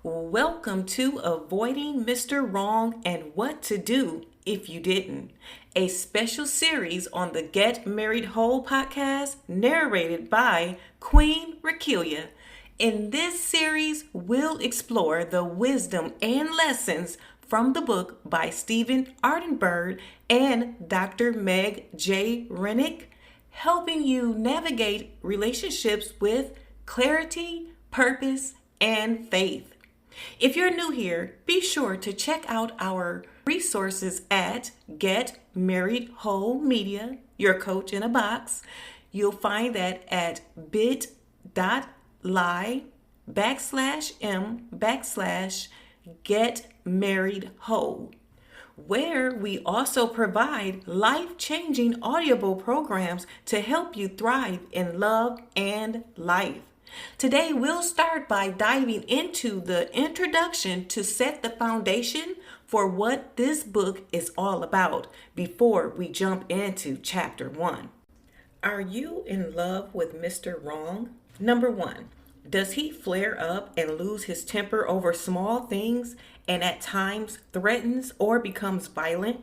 Welcome to Avoiding Mr. Wrong and What to Do If You Didn't, a special series on the Get Married Whole podcast narrated by Queen Rakihealya. In this series, we'll explore the wisdom and lessons from the book by Stephen Arterburn and Dr. Meg J. Rinck, helping you navigate relationships with clarity, purpose, and faith. If you're new here, be sure to check out our resources at Get Married Whole Media, your coach in a box. You'll find that at bit.ly/m/Get Married Whole, where we also provide life-changing audible programs to help you thrive in love and life. Today, we'll start by diving into the introduction to set the foundation for what this book is all about before we jump into chapter 1. Are you in love with Mr. Wrong? Number 1, does he flare up and lose his temper over small things and at times threatens or becomes violent?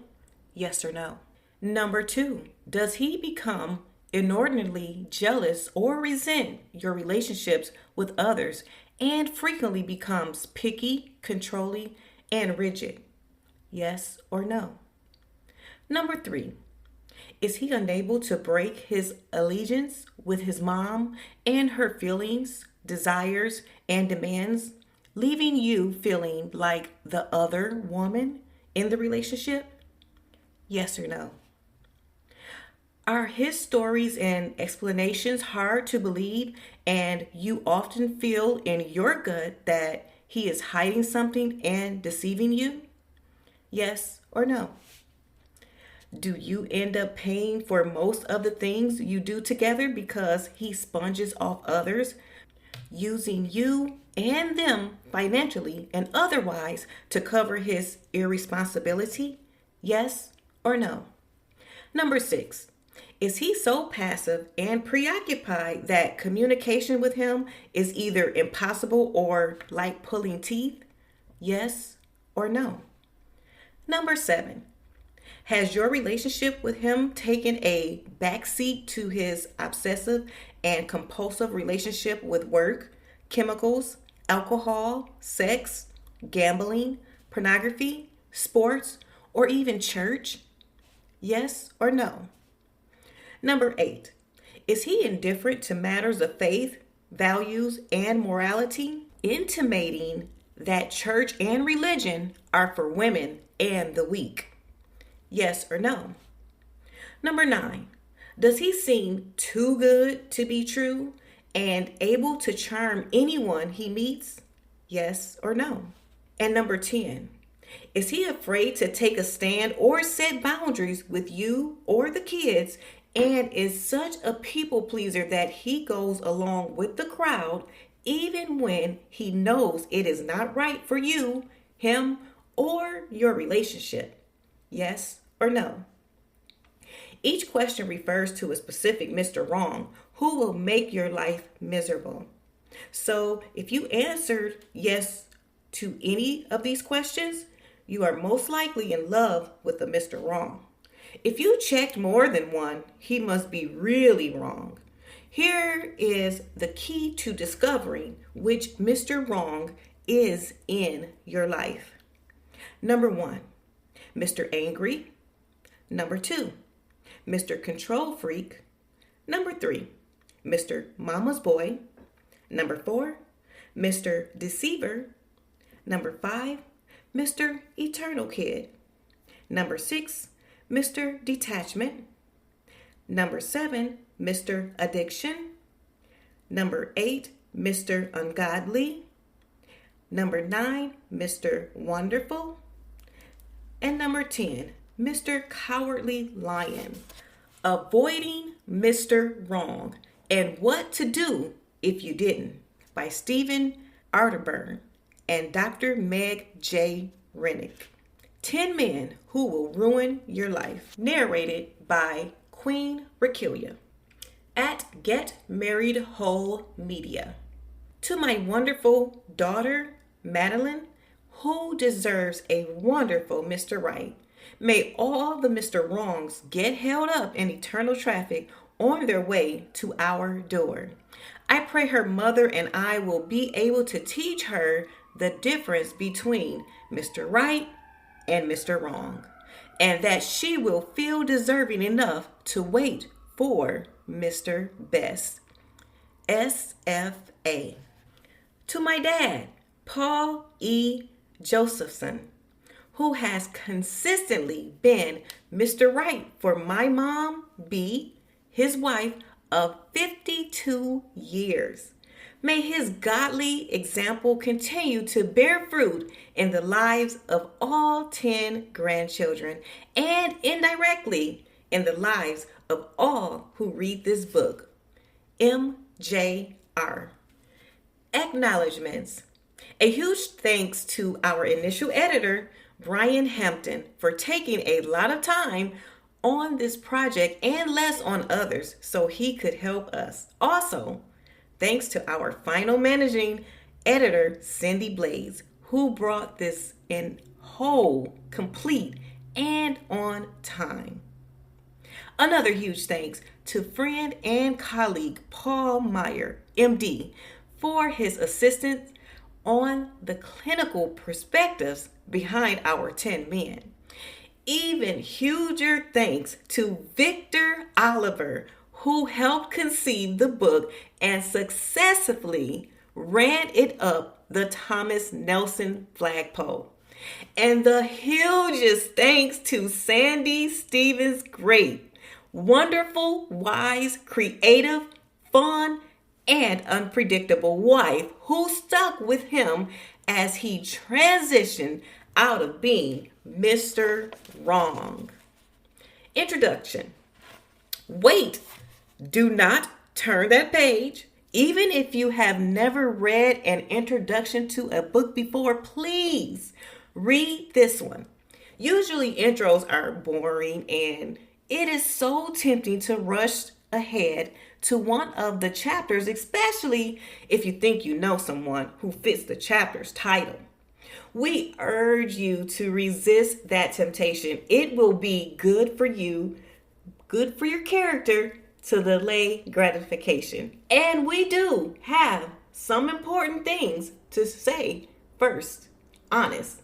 Yes or no? Number 2, does he become inordinately jealous or resent your relationships with others and frequently becomes picky, controlling, and rigid? Yes or no? Number 3, is he unable to break his allegiance with his mom and her feelings, desires, and demands, leaving you feeling like the other woman in the relationship? Yes or no? Are his stories and explanations hard to believe, and you often feel in your gut that he is hiding something and deceiving you? Yes or no? Do you end up paying for most of the things you do together because he sponges off others, using you and them financially and otherwise to cover his irresponsibility? Yes or no? Number 6, is he so passive and preoccupied that communication with him is either impossible or like pulling teeth? Yes or no? Number 7, has your relationship with him taken a backseat to his obsessive and compulsive relationship with work, chemicals, alcohol, sex, gambling, pornography, sports, or even church? Yes or no? Number 8, is he indifferent to matters of faith, values, and morality, intimating that church and religion are for women and the weak? Yes or no? Number 9, does he seem too good to be true and able to charm anyone he meets? Yes or no? And number 10, is he afraid to take a stand or set boundaries with you or the kids and is such a people pleaser that he goes along with the crowd even when he knows it is not right for you, him, or your relationship? Yes or no? Each question refers to a specific Mr. Wrong who will make your life miserable. So if you answered yes to any of these questions, you are most likely in love with a Mr. Wrong. If you checked more than one, he must be really wrong. Here is the key to discovering which Mr. Wrong is in your life. Number 1, Mr. Angry. Number 2, Mr. Control Freak. Number 3, Mr. Mama's Boy. Number 4, Mr. Deceiver. Number 5, Mr. Eternal Kid. Number 6, Mr. Detachment. Number 7, Mr. Addiction. Number 8, Mr. Ungodly. Number 9, Mr. Wonderful. And number 10, Mr. Cowardly Lion. Avoiding Mr. Wrong and What to Do If You Didn't by Stephen Arterburn and Dr. Meg J. Rinck. 10 Men Who Will Ruin Your Life. Narrated by Queen Rakihealya at Get Married Whole Media. To my wonderful daughter, Madeline, who deserves a wonderful Mr. Right. May all the Mr. Wrongs get held up in eternal traffic on their way to our door. I pray her mother and I will be able to teach her the difference between Mr. Right and Mr. Wrong, and that she will feel deserving enough to wait for Mr. Best. SFA. To my dad, Paul E. Josephson, who has consistently been Mr. Right for my mom, B, his wife of 52 years. May his godly example continue to bear fruit in the lives of all 10 grandchildren and indirectly in the lives of all who read this book. MJR. Acknowledgements. A huge thanks to our initial editor, Brian Hampton, for taking a lot of time on this project and less on others so he could help us. Also, thanks to our final managing editor, Cindy Blades, who brought this in whole, complete, and on time. Another huge thanks to friend and colleague Paul Meyer, MD, for his assistance on the clinical perspectives behind our 10 men. Even huger thanks to Victor Oliver, who helped conceive the book and successfully ran it up the Thomas Nelson flagpole. And the hugest thanks to Sandy Stevens' great, wonderful, wise, creative, fun, and unpredictable wife who stuck with him as he transitioned out of being Mr. Wrong. Introduction. Wait, do not turn that page. Even if you have never read an introduction to a book before, please read this one. Usually intros are boring and it is so tempting to rush ahead to one of the chapters, especially if you think you know someone who fits the chapter's title. We urge you to resist that temptation. It will be good for you, good for your character to delay gratification. And we do have some important things to say first. Honest.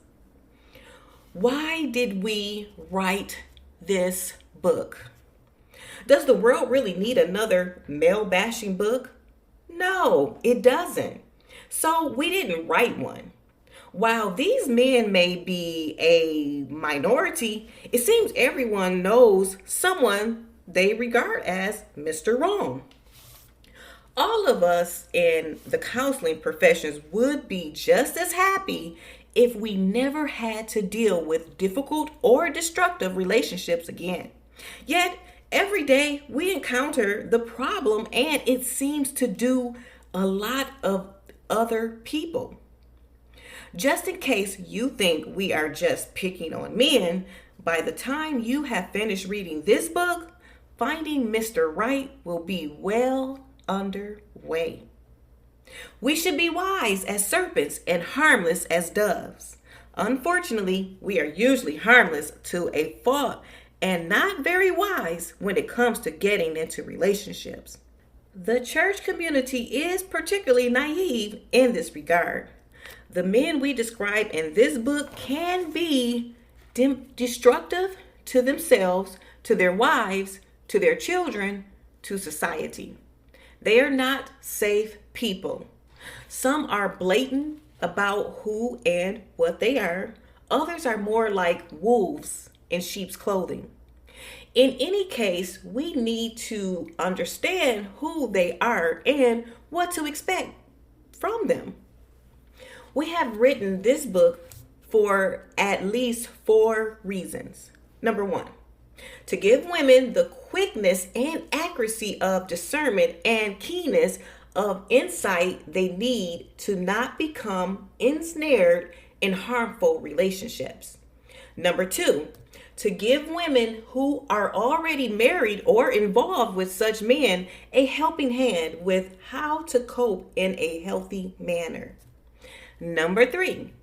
Why did we write this book? Does the world really need another male bashing book? No, it doesn't. So we didn't write one. While these men may be a minority, it seems everyone knows someone they regard as Mr. Wrong. All of us in the counseling professions would be just as happy if we never had to deal with difficult or destructive relationships again. Yet, every day we encounter the problem and it seems to do a lot of other people. Just in case you think we are just picking on men, by the time you have finished reading this book, finding Mr. Right will be well underway. We should be wise as serpents and harmless as doves. Unfortunately, we are usually harmless to a fault and not very wise when it comes to getting into relationships. The church community is particularly naive in this regard. The men we describe in this book can be destructive to themselves, to their wives, to their children, to society. They are not safe people. Some are blatant about who and what they are. Others are more like wolves in sheep's clothing. In any case, we need to understand who they are and what to expect from them. We have written this book for at least 4 reasons. Number 1, to give women the quickness and accuracy of discernment and keenness of insight they need to not become ensnared in harmful relationships. Number 2, to give women who are already married or involved with such men a helping hand with how to cope in a healthy manner. Number 3,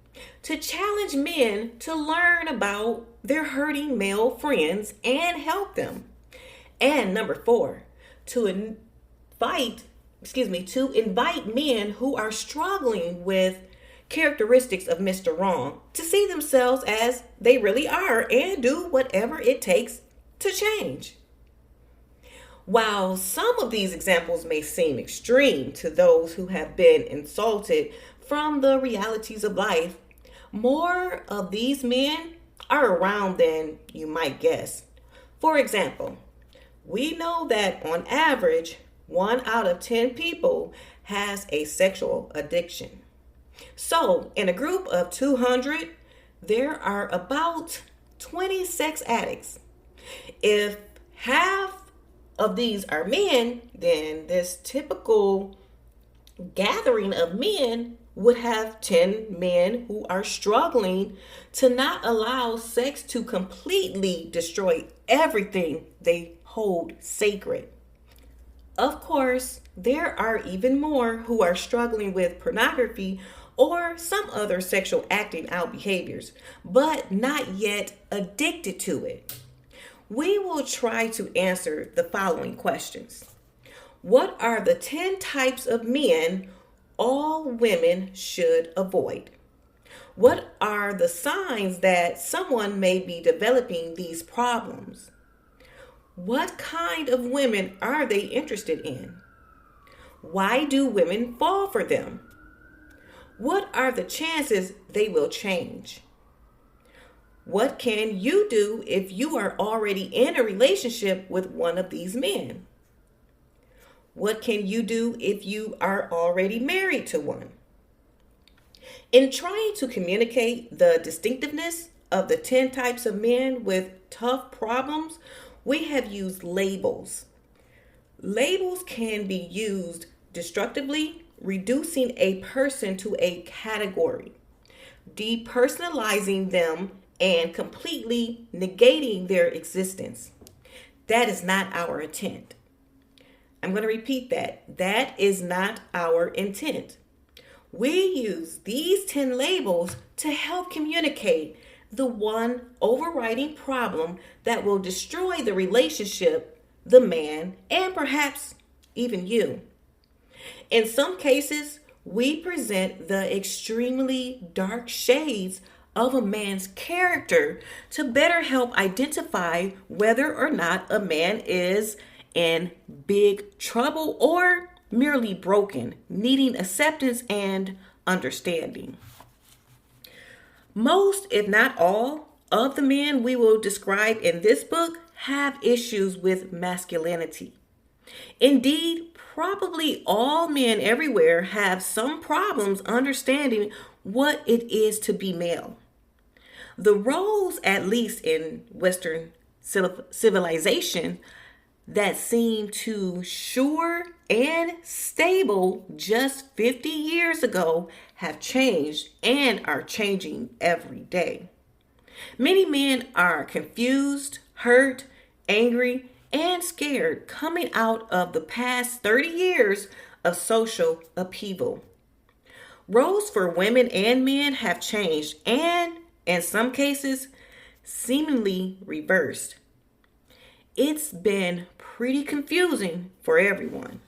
to challenge men to learn about their hurting male friends and help them. And number 4, to invite men who are struggling with characteristics of Mr. Wrong to see themselves as they really are and do whatever it takes to change. While some of these examples may seem extreme to those who have been insulted from the realities of life, more of these men are around than you might guess. For example, we know that on average, 1 out of 10 people has a sexual addiction. So, in a group of 200, there are about 20 sex addicts. If half of these are men, then this typical gathering of men would have 10 men who are struggling to not allow sex to completely destroy everything they hold sacred. Of course, there are even more who are struggling with pornography or some other sexual acting out behaviors, but not yet addicted to it. We will try to answer the following questions. What are the 10 types of men all women should avoid? What are the signs that someone may be developing these problems? What kind of women are they interested in? Why do women fall for them? What are the chances they will change? What can you do if you are already in a relationship with one of these men? What can you do if you are already married to one? In trying to communicate the distinctiveness of the 10 types of men with tough problems, we have used labels. Labels can be used destructively, reducing a person to a category, depersonalizing them, and completely negating their existence. That is not our intent. I'm going to repeat that. That is not our intent. We use these 10 labels to help communicate the one overriding problem that will destroy the relationship, the man, and perhaps even you. In some cases, we present the extremely dark shades of a man's character to better help identify whether or not a man is in big trouble or merely broken, needing acceptance and understanding. Most, if not all, of the men we will describe in this book have issues with masculinity. Indeed, probably all men everywhere have some problems understanding what it is to be male. The roles, at least in Western civilization, that seem too sure and stable just 50 years ago have changed and are changing every day. Many men are confused, hurt, angry, and scared coming out of the past 30 years of social upheaval. Roles for women and men have changed and, in some cases, seemingly reversed. It's been pretty confusing for everyone.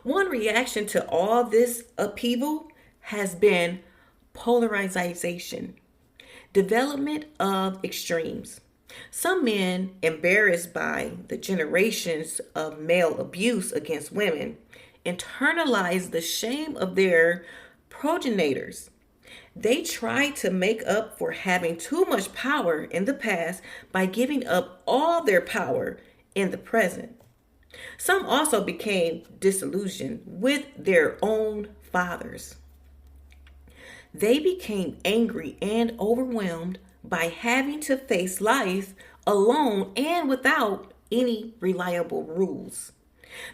One reaction to all this upheaval has been polarization, development of extremes. Some men, embarrassed by the generations of male abuse against women, internalize the shame of their progenitors. They try to make up for having too much power in the past by giving up all their power in the present. Some also became disillusioned with their own fathers. They became angry and overwhelmed by having to face life alone and without any reliable rules.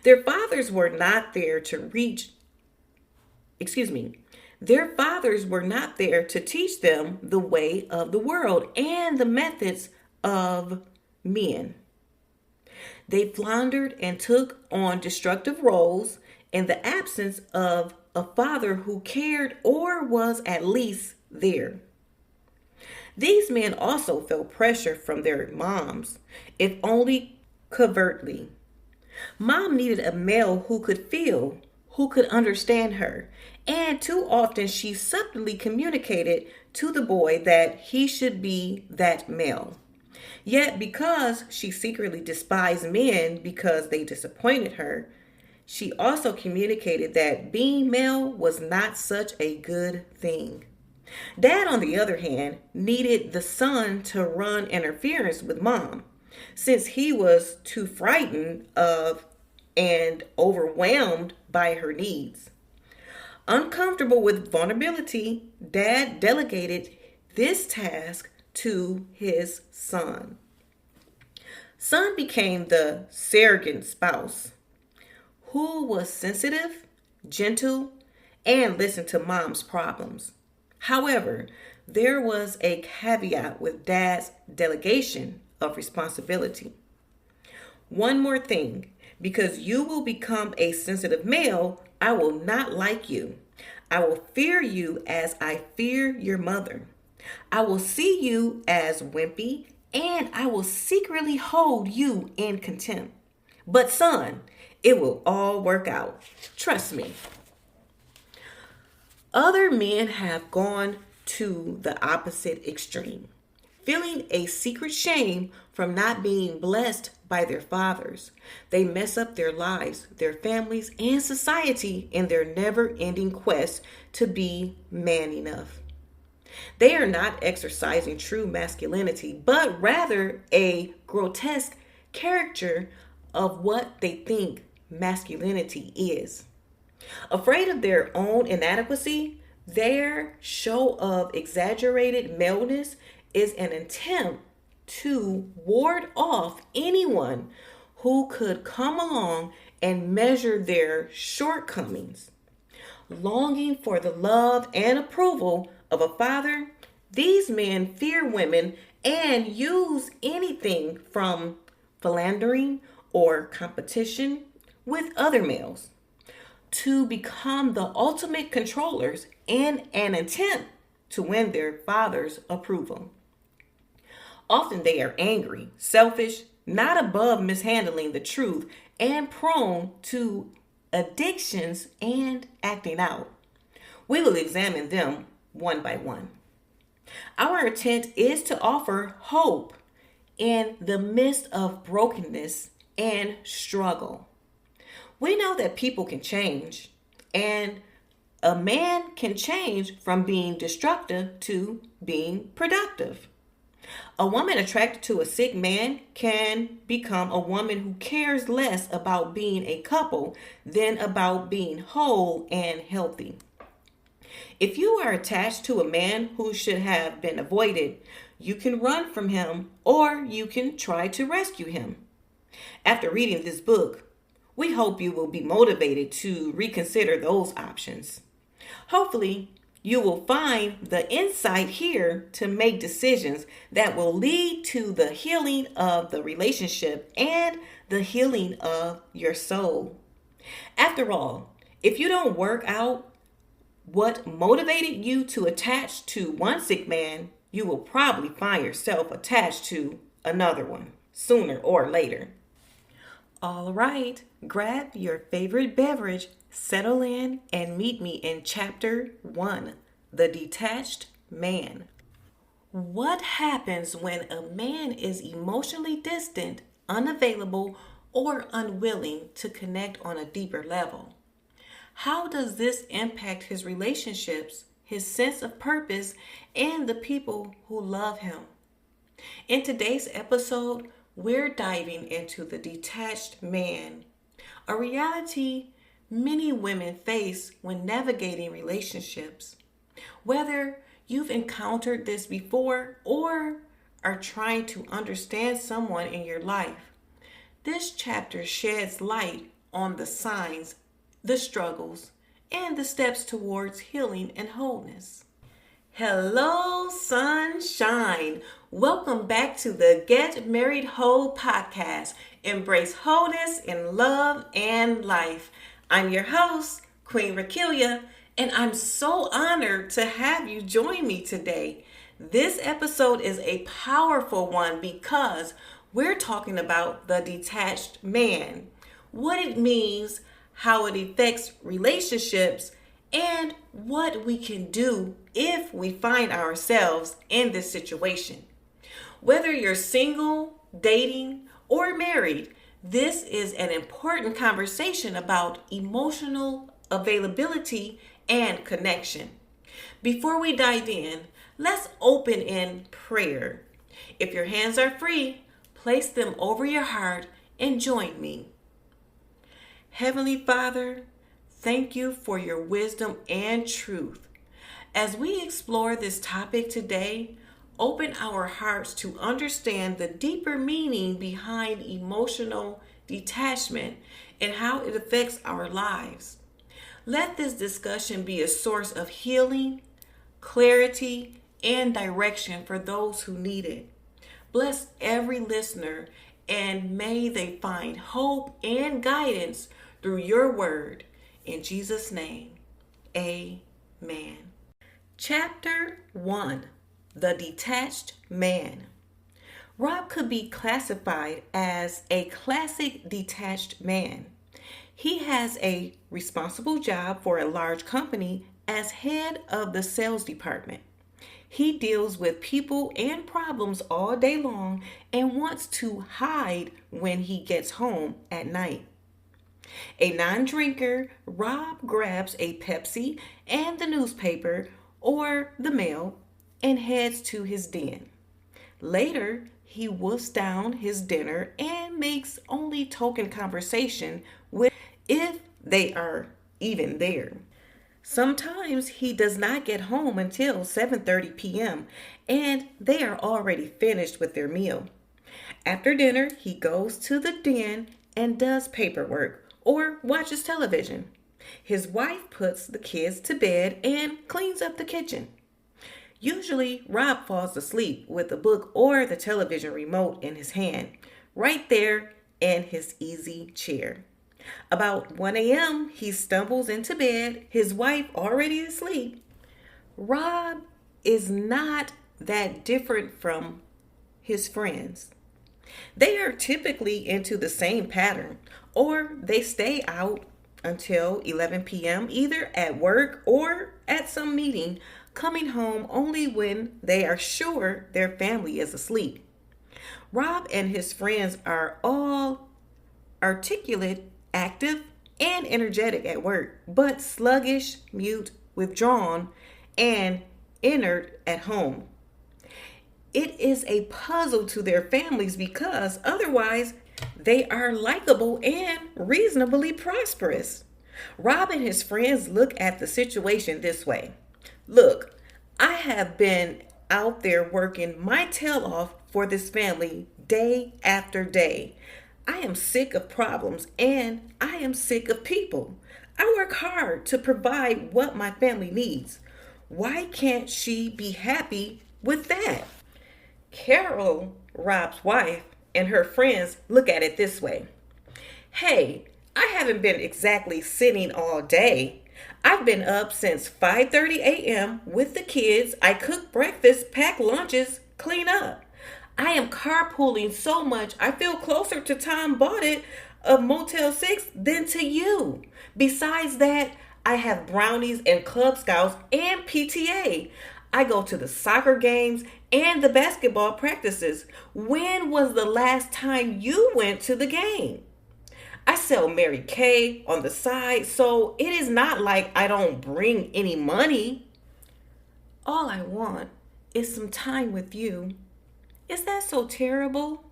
Their fathers were not there to teach them the way of the world and the methods of men. They floundered and took on destructive roles in the absence of a father who cared or was at least there. These men also felt pressure from their moms, if only covertly. Mom needed a male who could feel, who could understand her, and too often she subtly communicated to the boy that he should be that male. Yet, because she secretly despised men because they disappointed her, she also communicated that being male was not such a good thing. Dad, on the other hand, needed the son to run interference with mom, since he was too frightened of and overwhelmed by her needs. Uncomfortable with vulnerability, Dad delegated this task to his son. Son became the surrogate spouse who was sensitive, gentle, and listened to mom's problems. However, there was a caveat with Dad's delegation of responsibility. One more thing, because you will become a sensitive male, I will not like you. I will fear you as I fear your mother. I will see you as wimpy, and I will secretly hold you in contempt. But son, it will all work out. Trust me. Other men have gone to the opposite extreme, feeling a secret shame from not being blessed by their fathers. They mess up their lives, their families, and society in their never-ending quest to be man enough. They are not exercising true masculinity, but rather a grotesque caricature of what they think masculinity is. Afraid of their own inadequacy, their show of exaggerated maleness is an attempt to ward off anyone who could come along and measure their shortcomings. Longing for the love and approval of a father, these men fear women and use anything from philandering or competition with other males to become the ultimate controllers in an attempt to win their father's approval. Often they are angry, selfish, not above mishandling the truth, and prone to addictions and acting out. We will examine them one by one. Our intent is to offer hope in the midst of brokenness and struggle. We know that people can change, and a man can change from being destructive to being productive. A woman attracted to a sick man can become a woman who cares less about being a couple than about being whole and healthy. If you are attached to a man who should have been avoided, you can run from him or you can try to rescue him. After reading this book, we hope you will be motivated to reconsider those options. Hopefully, you will find the insight here to make decisions that will lead to the healing of the relationship and the healing of your soul. After all, if you don't work out what motivated you to attach to one sick man, you will probably find yourself attached to another one sooner or later. All right, grab your favorite beverage, settle in, and meet me in Chapter 1, The Detached Man. What happens when a man is emotionally distant, unavailable, or unwilling to connect on a deeper level? How does this impact his relationships, his sense of purpose, and the people who love him? In today's episode, we're diving into the detached man, a reality many women face when navigating relationships. Whether you've encountered this before or are trying to understand someone in your life, this chapter sheds light on the signs, the struggles, and the steps towards healing and wholeness. Hello, sunshine. Welcome back to the Get Married Whole podcast. Embrace wholeness in love and life. I'm your host, Queen Rakihealya, and I'm so honored to have you join me today. This episode is a powerful one because we're talking about the detached man, what it means, how it affects relationships, and what we can do if we find ourselves in this situation. Whether you're single, dating, or married, this is an important conversation about emotional availability and connection. Before we dive in, let's open in prayer. If your hands are free, place them over your heart and join me. Heavenly Father, thank you for your wisdom and truth. As we explore this topic today, open our hearts to understand the deeper meaning behind emotional detachment and how it affects our lives. Let this discussion be a source of healing, clarity, and direction for those who need it. Bless every listener and may they find hope and guidance through your word. In Jesus' name, amen. Chapter 1. The Detached Man. Rob could be classified as a classic detached man. He has a responsible job for a large company as head of the sales department. He deals with people and problems all day long and wants to hide when he gets home at night. A non-drinker, Rob grabs a Pepsi and the newspaper or the mail and heads to his den. Later, he wolfs down his dinner and makes only token conversation with if they are even there. Sometimes he does not get home until 7:30 p.m. and they are already finished with their meal. After dinner, he goes to the den and does paperwork or watches television. His wife puts the kids to bed and cleans up the kitchen. Usually, Rob falls asleep with the book or the television remote in his hand, right there in his easy chair. About 1 a.m., he stumbles into bed, his wife already asleep. Rob is not that different from his friends. They are typically into the same pattern, or they stay out until 11 p.m., either at work or at some meeting, coming home only when they are sure their family is asleep. Rob and his friends are all articulate, active, and energetic at work, but sluggish, mute, withdrawn, and inert at home. It is a puzzle to their families because otherwise they are likable and reasonably prosperous. Rob and his friends look at the situation this way. Look, I have been out there working my tail off for this family day after day. I am sick of problems and I am sick of people. I work hard to provide what my family needs. Why can't she be happy with that? Carol, Rob's wife, and her friends look at it this way. Hey, I haven't been exactly sitting all day. I've been up since 5:30 a.m. with the kids. I cook breakfast, pack lunches, clean up. I am carpooling so much I feel closer to Tom Bought of Motel 6 than to you. Besides that, I have brownies and Club Scouts and PTA. I go to the soccer games and the basketball practices. When was the last time you went to the game? I sell Mary Kay on the side, so it is not like I don't bring any money. All I want is some time with you. Is that so terrible?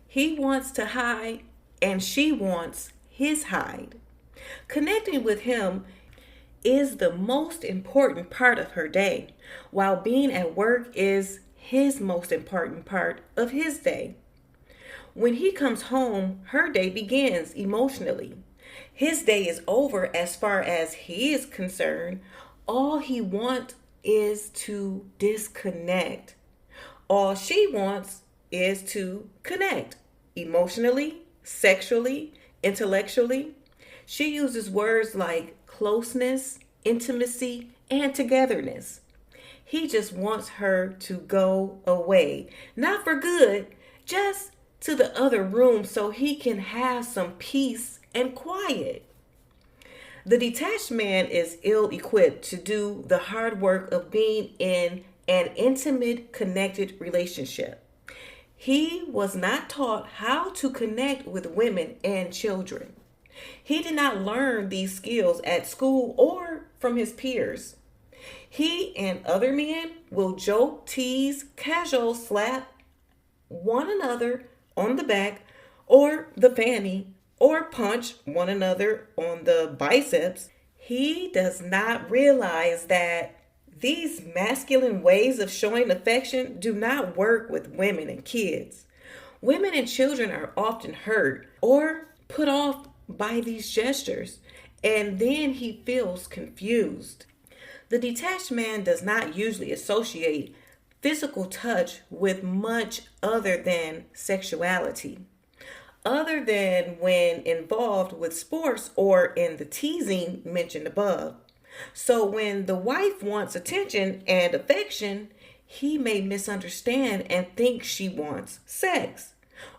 He wants to hide and she wants his hide. Connecting with him is the most important part of her day, while being at work is his most important part of his day. When he comes home, her day begins emotionally. His day is over as far as he is concerned. All he wants is to disconnect. All she wants is to connect emotionally, sexually, intellectually. She uses words like closeness, intimacy, and togetherness. He just wants her to go away, not for good, just to the other room so he can have some peace and quiet. The detached man is ill equipped to do the hard work of being in an intimate, connected relationship. He was not taught how to connect with women and children. He did not learn these skills at school or from his peers. He and other men will joke, tease, casual slap one another on the back or the fanny or punch one another on the biceps. He does not realize that these masculine ways of showing affection do not work with women and kids. Women and children are often hurt or put off by these gestures, and then he feels confused. The detached man does not usually associate physical touch with much other than sexuality, other than when involved with sports or in the teasing mentioned above. So when the wife wants attention and affection, he may misunderstand and think she wants sex.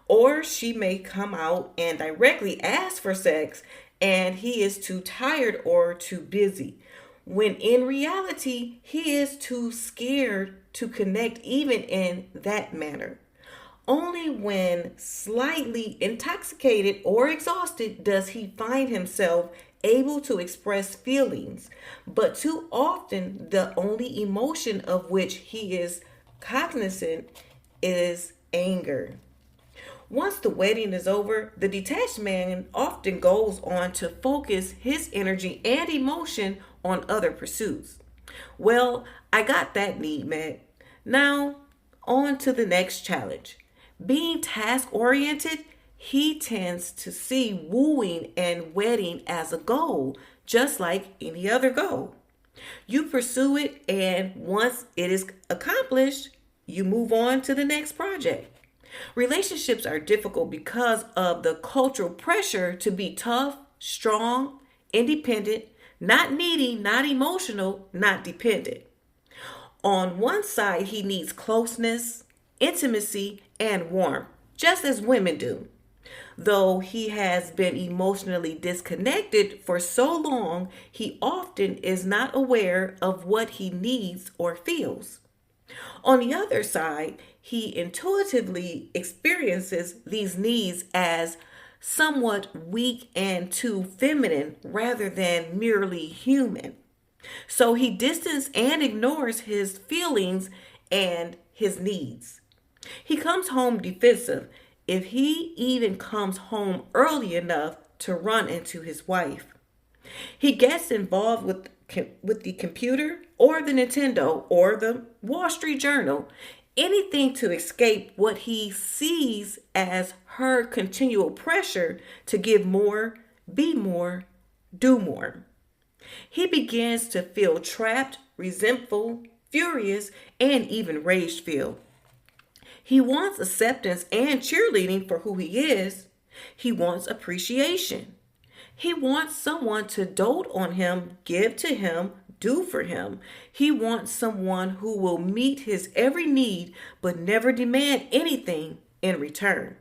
Or she may come out and directly ask for sex and he is too tired or too busy, when in reality he is too scared to connect even in that manner. Only when slightly intoxicated or exhausted does he find himself able to express feelings, but too often the only emotion of which he is cognizant is anger. Once the wedding is over, the detached man often goes on to focus his energy and emotion on other pursuits. Well, I got that need met. Now, on to the next challenge. Being task oriented, he tends to see wooing and wedding as a goal, just like any other goal. You pursue it, and once it is accomplished, you move on to the next project. Relationships are difficult because of the cultural pressure to be tough, strong, independent, not needy, not emotional, not dependent. On one side, he needs closeness, intimacy, and warmth, just as women do. Though he has been emotionally disconnected for so long, he often is not aware of what he needs or feels. On the other side, he intuitively experiences these needs as somewhat weak and too feminine rather than merely human. So he distances and ignores his feelings and his needs. He comes home defensive if he even comes home early enough to run into his wife. He gets involved with the computer or the Nintendo or the Wall Street Journal, anything to escape what he sees as her continual pressure to give more, be more, do more. He begins to feel trapped, resentful, furious, and even rage-filled. He wants acceptance and cheerleading for who he is. He wants appreciation. He wants someone to dote on him, give to him, do for him. He wants someone who will meet his every need but never demand anything in return.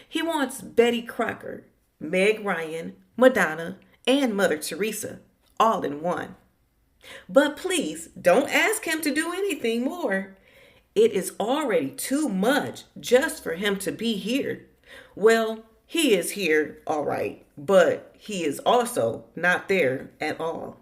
He wants Betty Crocker, Meg Ryan, Madonna, and Mother Teresa all in one. But please don't ask him to do anything more. It is already too much just for him to be here. Well, he is here, all right, but he is also not there at all.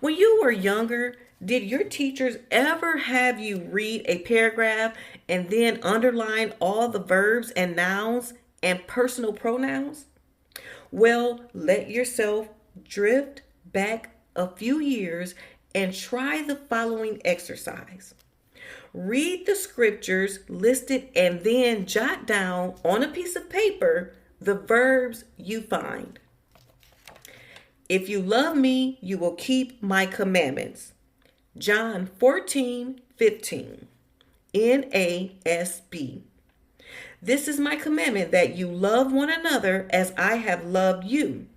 When you were younger, did your teachers ever have you read a paragraph and then underline all the verbs and nouns and personal pronouns? Well, let yourself drift back a few years and try the following exercise. Read the scriptures listed and then jot down on a piece of paper the verbs you find. If you love me, you will keep my commandments. John 14:15. NASB. This is my commandment, that you love one another as I have loved you.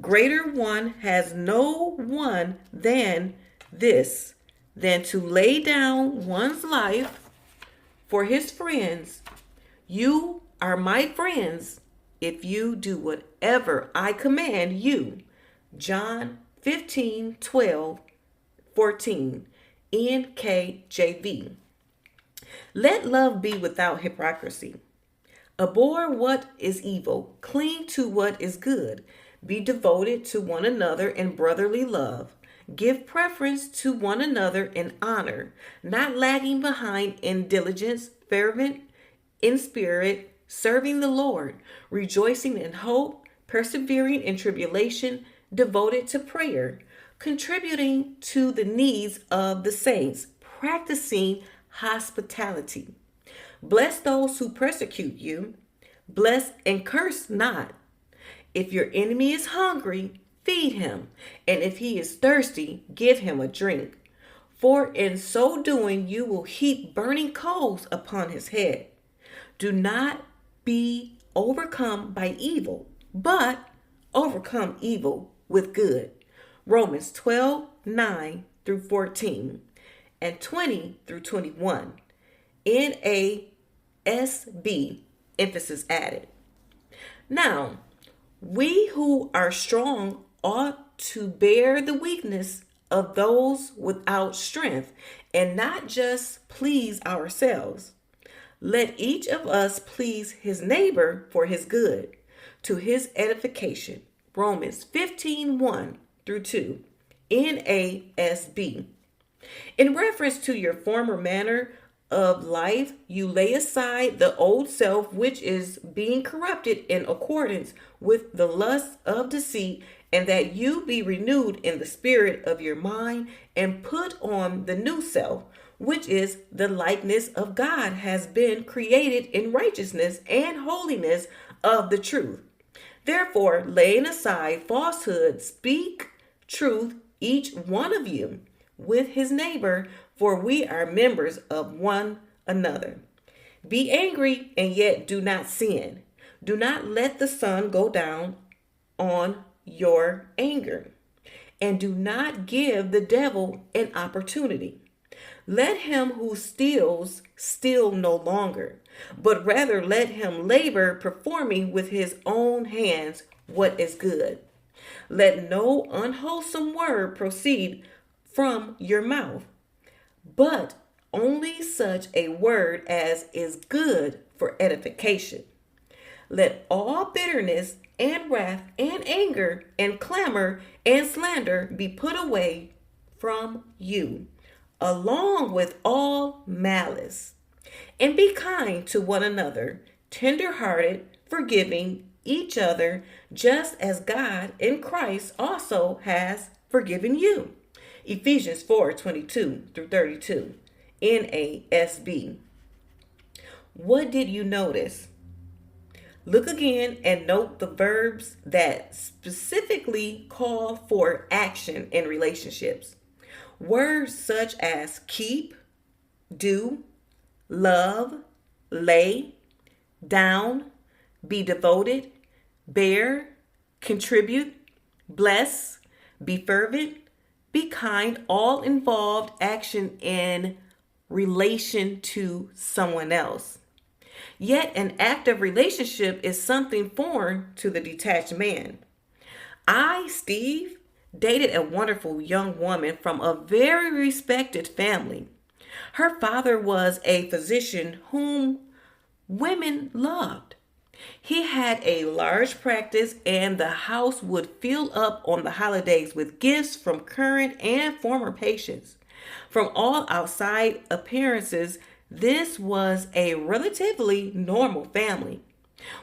Greater one has no one than this, than to lay down one's life for his friends. You are my friends if you do whatever I command you. John 15:12-14, NKJV. Let love be without hypocrisy. Abhor what is evil, cling to what is good. Be devoted to one another in brotherly love. Give preference to one another in honor, not lagging behind in diligence, fervent in spirit, serving the Lord, rejoicing in hope, persevering in tribulation, devoted to prayer, contributing to the needs of the saints, practicing hospitality. Bless those who persecute you. Bless and curse not. If your enemy is hungry, feed him. And if he is thirsty, give him a drink. For in so doing, you will heap burning coals upon his head. Do not be overcome by evil, but overcome evil with good. Romans 12:9-14 and 20-21. NASB, emphasis added. Now, we who are strong ought to bear the weakness of those without strength and not just please ourselves. Let each of us please his neighbor for his good, to his edification. Romans 15:1-2, NASB. In reference to your former manner of life, you lay aside the old self, which is being corrupted in accordance with the lusts of deceit, and that you be renewed in the spirit of your mind, and put on the new self, which is the likeness of God, has been created in righteousness and holiness of the truth. Therefore, laying aside falsehood, speak truth, each one of you, with his neighbor, for we are members of one another. Be angry and yet do not sin. Do not let the sun go down on your anger, and do not give the devil an opportunity. Let him who steals steal no longer, but rather let him labor, performing with his own hands what is good. Let no unwholesome word proceed from your mouth, but only such a word as is good for edification. Let all bitterness and wrath and anger and clamor and slander be put away from you, along with all malice. And be kind to one another, tender-hearted, forgiving each other, just as God in Christ also has forgiven you. Ephesians 4:22-32, NASB. What did you notice? Look again and note the verbs that specifically call for action in relationships. Words such as keep, do, love, lay, down, be devoted, bear, contribute, bless, be fervent, be kind, all involved action in relation to someone else. Yet an active relationship is something foreign to the detached man. I, Steve, dated a wonderful young woman from a very respected family. Her father was a physician whom women loved. He had a large practice, and the house would fill up on the holidays with gifts from current and former patients. From all outside appearances, this was a relatively normal family.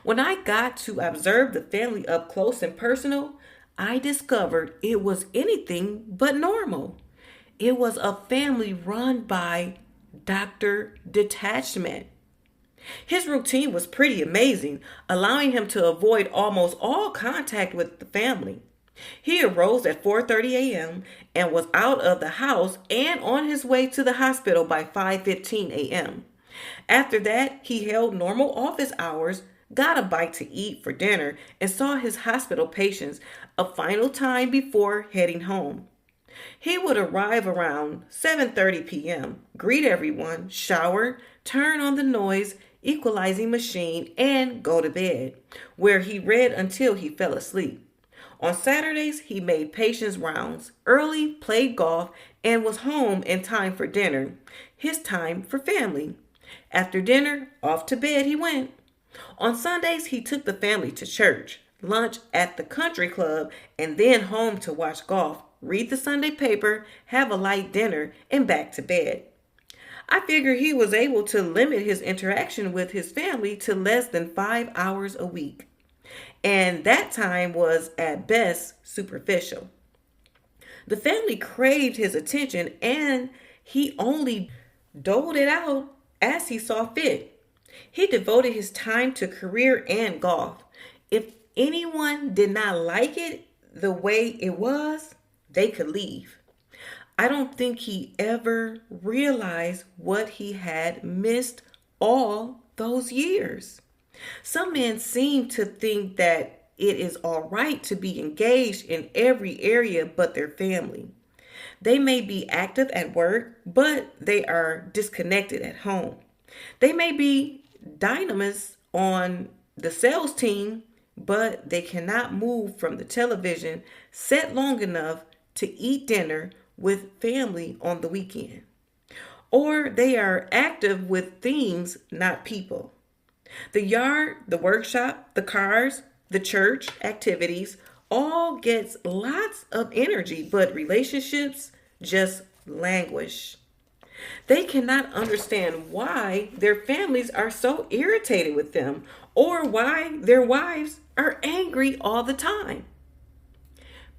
When I got to observe the family up close and personal, I discovered it was anything but normal. It was a family run by Dr. Detachment. His routine was pretty amazing, allowing him to avoid almost all contact with the family. He arose at 4:30 a.m. and was out of the house and on his way to the hospital by 5:15 a.m. After that, he held normal office hours, got a bite to eat for dinner, and saw his hospital patients a final time before heading home. He would arrive around 7:30 p.m., greet everyone, shower, turn on the noise equalizing machine, and go to bed, where he read until he fell asleep. On Saturdays, he made patients rounds, early played golf, and was home in time for dinner, his time for family. After dinner, off to bed he went. On Sundays, he took the family to church, lunch at the country club, and then home to watch golf, read the Sunday paper, have a light dinner, and back to bed. I figure he was able to limit his interaction with his family to less than 5 hours a week. And that time was at best superficial. The family craved his attention and he only doled it out as he saw fit. He devoted his time to career and golf. If anyone did not like it the way it was, they could leave. I don't think he ever realized what he had missed all those years. Some men seem to think that it is all right to be engaged in every area but their family. They may be active at work, but they are disconnected at home. They may be dynamists on the sales team, but they cannot move from the television set long enough to eat dinner with family on the weekend. Or they are active with things, not people. The yard, the workshop, the cars, the church activities all gets lots of energy, but relationships just languish. They cannot understand why their families are so irritated with them or why their wives are angry all the time.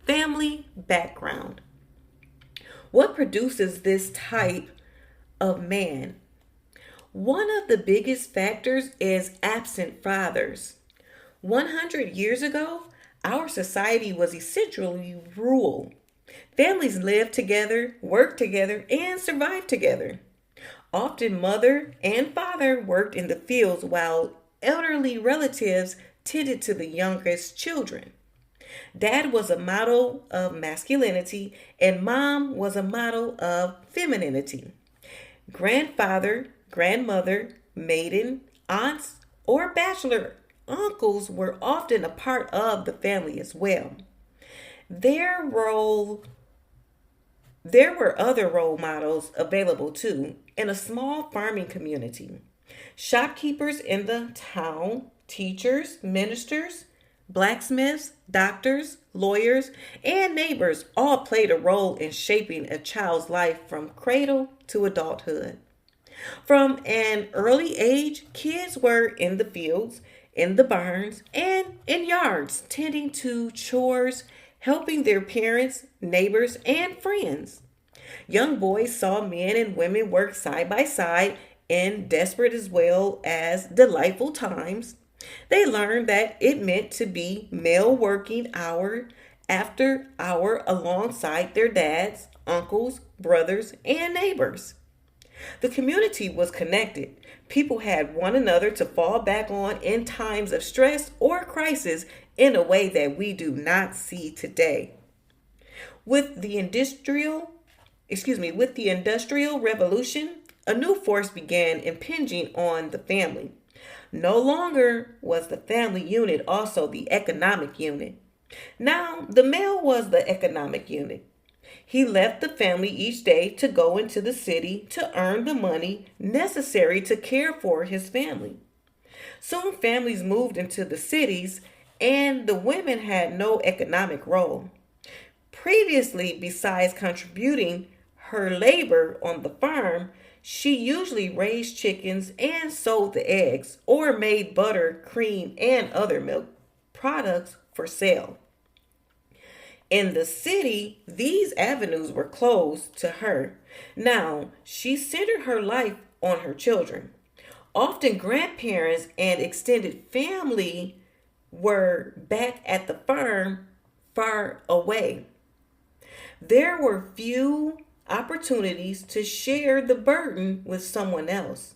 Family background. What produces this type of man? One of the biggest factors is absent fathers. 100 years ago, our society was essentially rural. Families lived together, worked together, and survived together. Often mother and father worked in the fields while elderly relatives tended to the youngest children. Dad was a model of masculinity and mom was a model of femininity. Grandfather, grandmother, maiden, aunts, or bachelor uncles were often a part of the family as well. Their role There were other role models available too in a small farming community. Shopkeepers in the town, teachers, ministers, blacksmiths, doctors, lawyers, and neighbors all played a role in shaping a child's life from cradle to adulthood. From an early age, kids were in the fields, in the barns, and in yards, tending to chores, helping their parents, neighbors, and friends. Young boys saw men and women work side by side in desperate as well as delightful times. They learned that it meant to be male working hour after hour alongside their dads, uncles, brothers, and neighbors. The community was connected. People had one another to fall back on in times of stress or crisis in a way that we do not see today. With the industrial revolution, a new force began impinging on the family. No longer was the family unit also the economic unit. Now, the male was the economic unit. He left the family each day to go into the city to earn the money necessary to care for his family. Soon families moved into the cities and the women had no economic role. Previously, besides contributing her labor on the farm, she usually raised chickens and sold the eggs or made butter, cream, and other milk products for sale. In the city, these avenues were closed to her. Now, she centered her life on her children. Often, grandparents and extended family were back at the farm far away. There were few opportunities to share the burden with someone else.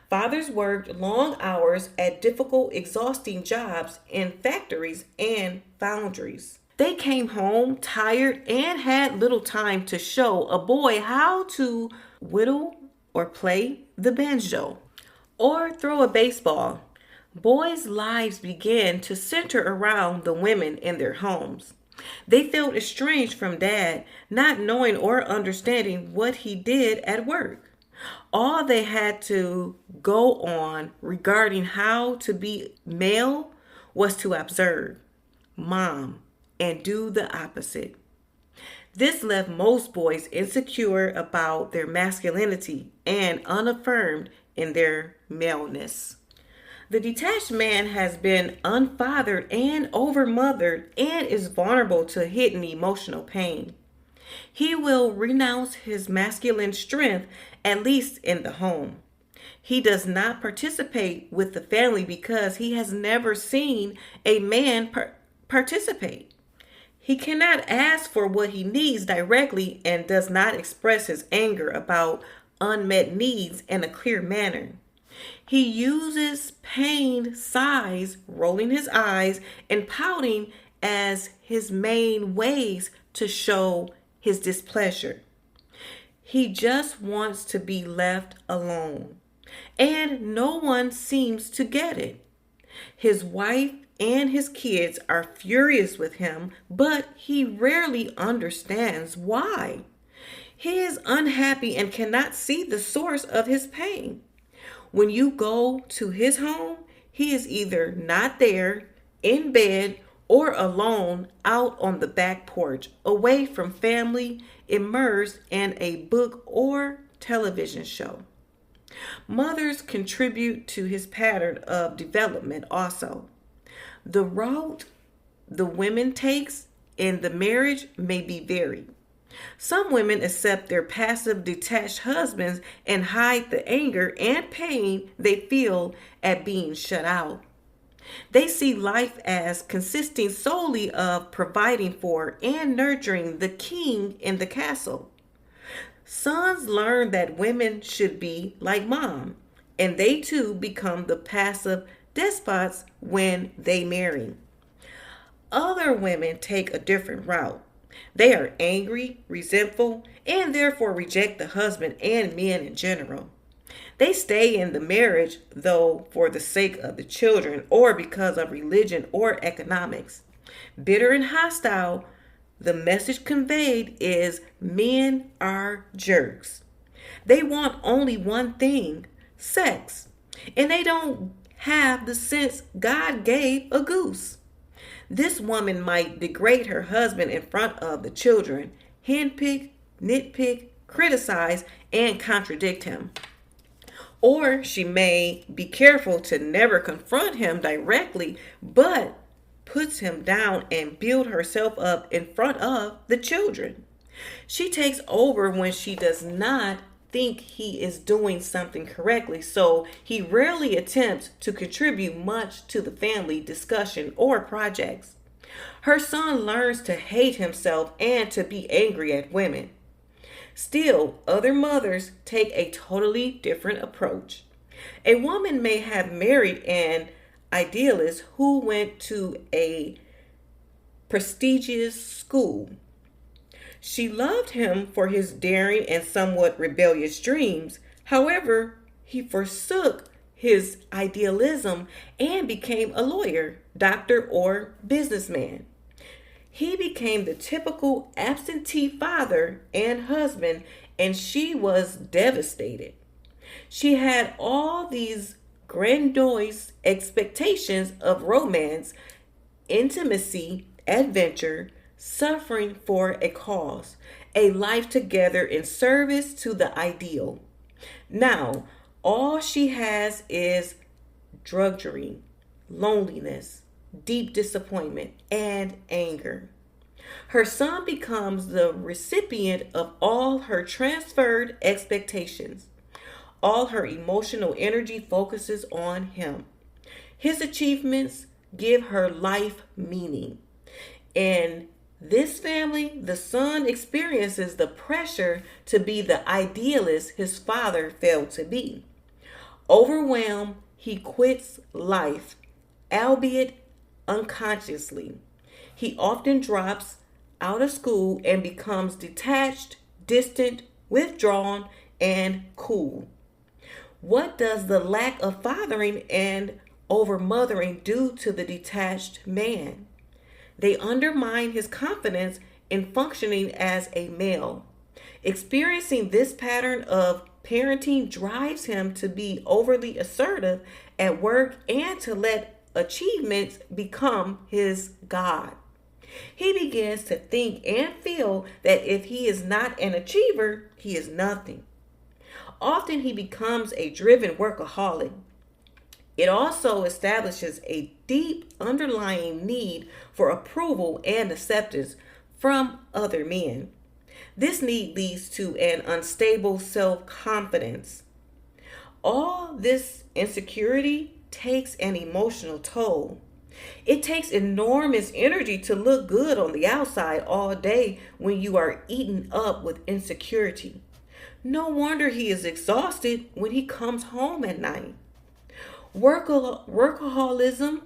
Fathers worked long hours at difficult, exhausting jobs in factories and foundries. They came home tired and had little time to show a boy how to whittle or play the banjo or throw a baseball. Boys' lives began to center around the women in their homes. They felt estranged from dad, not knowing or understanding what he did at work. All they had to go on regarding how to be male was to observe mom and do the opposite. This left most boys insecure about their masculinity and unaffirmed in their maleness. The detached man has been unfathered and overmothered and is vulnerable to hidden emotional pain. He will renounce his masculine strength, at least in the home. He does not participate with the family because he has never seen a man participate. He cannot ask for what he needs directly and does not express his anger about unmet needs in a clear manner. He uses pained sighs, rolling his eyes, and pouting as his main ways to show his displeasure. He just wants to be left alone, and no one seems to get it. His wife and his kids are furious with him, but he rarely understands why. He is unhappy and cannot see the source of his pain. When you go to his home, he is either not there, in bed, or alone out on the back porch, away from family, immersed in a book or television show. Mothers contribute to his pattern of development also. The route the women takes in the marriage may be varied. Some women accept their passive, detached husbands and hide the anger and pain they feel at being shut out. They see life as consisting solely of providing for and nurturing the king in the castle. Sons learn that women should be like mom, and they too become the passive despots when they marry. Other women take a different route. They are angry, resentful, and therefore reject the husband and men in general. They stay in the marriage, though, for the sake of the children or because of religion or economics. Bitter and hostile, the message conveyed is men are jerks. They want only one thing, sex, and they don't have the sense God gave a goose. This woman might degrade her husband in front of the children, handpick, nitpick, criticize, and contradict him. Or she may be careful to never confront him directly, but puts him down and build herself up in front of the children. She takes over when she does not think he is doing something correctly, so he rarely attempts to contribute much to the family discussion or projects. Her son learns to hate himself and to be angry at women. Still, other mothers take a totally different approach. A woman may have married an idealist who went to a prestigious school. She loved him for his daring and somewhat rebellious dreams. However, he forsook his idealism and became a lawyer, doctor, or businessman. He became the typical absentee father and husband, and she was devastated. She had all these grandiose expectations of romance, intimacy, adventure, suffering for a cause, a life together in service to the ideal. Now, all she has is drudgery, loneliness, deep disappointment, and anger. Her son becomes the recipient of all her transferred expectations. All her emotional energy focuses on him. His achievements give her life meaning. In this family, the son experiences the pressure to be the idealist his father failed to be. Overwhelmed, he quits life, albeit unconsciously. He often drops out of school and becomes detached, distant, withdrawn, and cool. What does the lack of fathering and overmothering do to the detached man? They undermine his confidence in functioning as a male. Experiencing this pattern of parenting drives him to be overly assertive at work and to let achievements become his God. He begins to think and feel that if he is not an achiever, he is nothing. Often he becomes a driven workaholic. It also establishes a deep underlying need for approval and acceptance from other men. This need leads to an unstable self confidence. All this insecurity takes an emotional toll. It takes enormous energy to look good on the outside all day when you are eaten up with insecurity. No wonder he is exhausted when he comes home at night. Workaholism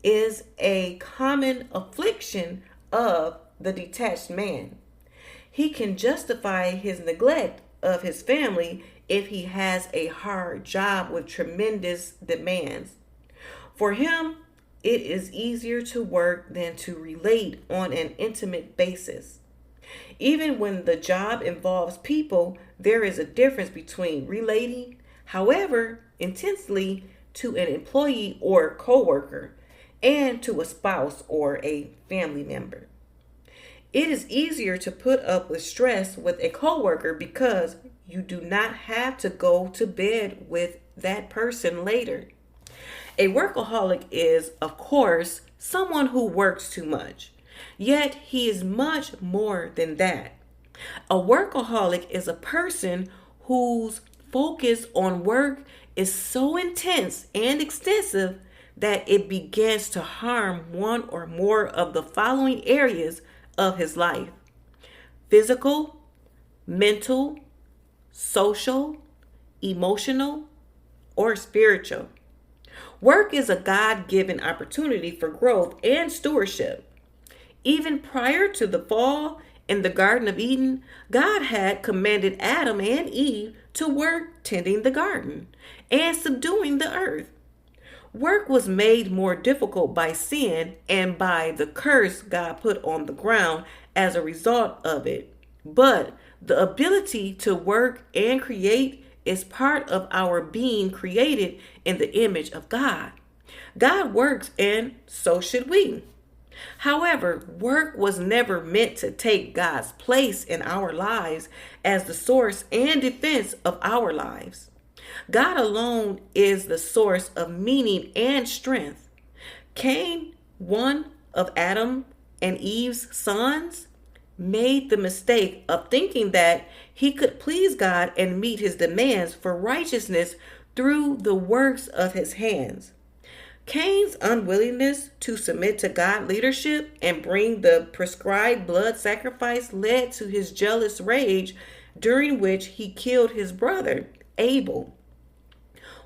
is a common affliction of the detached man. He can justify his neglect of his family if he has a hard job with tremendous demands. For him, it is easier to work than to relate on an intimate basis. Even when the job involves people, there is a difference between relating, however intensely, to an employee or coworker and to a spouse or a family member. It is easier to put up with stress with a coworker because you do not have to go to bed with that person later. A workaholic is, of course, someone who works too much. Yet he is much more than that. A workaholic is a person whose focus on work is so intense and extensive that it begins to harm one or more of the following areas of his life: physical, mental, social, emotional, or spiritual. Work is a God given opportunity for growth and stewardship. Even prior to the fall in the Garden of Eden, God had commanded Adam and Eve to work tending the garden and subduing the earth. Work was made more difficult by sin and by the curse God put on the ground as a result of it. But the ability to work and create is part of our being created in the image of God. God works, and so should we. However, work was never meant to take God's place in our lives as the source and defense of our lives. God alone is the source of meaning and strength. Cain, one of Adam and Eve's sons, made the mistake of thinking that he could please God and meet his demands for righteousness through the works of his hands. Cain's unwillingness to submit to God leadership and bring the prescribed blood sacrifice led to his jealous rage, during which he killed his brother, Abel.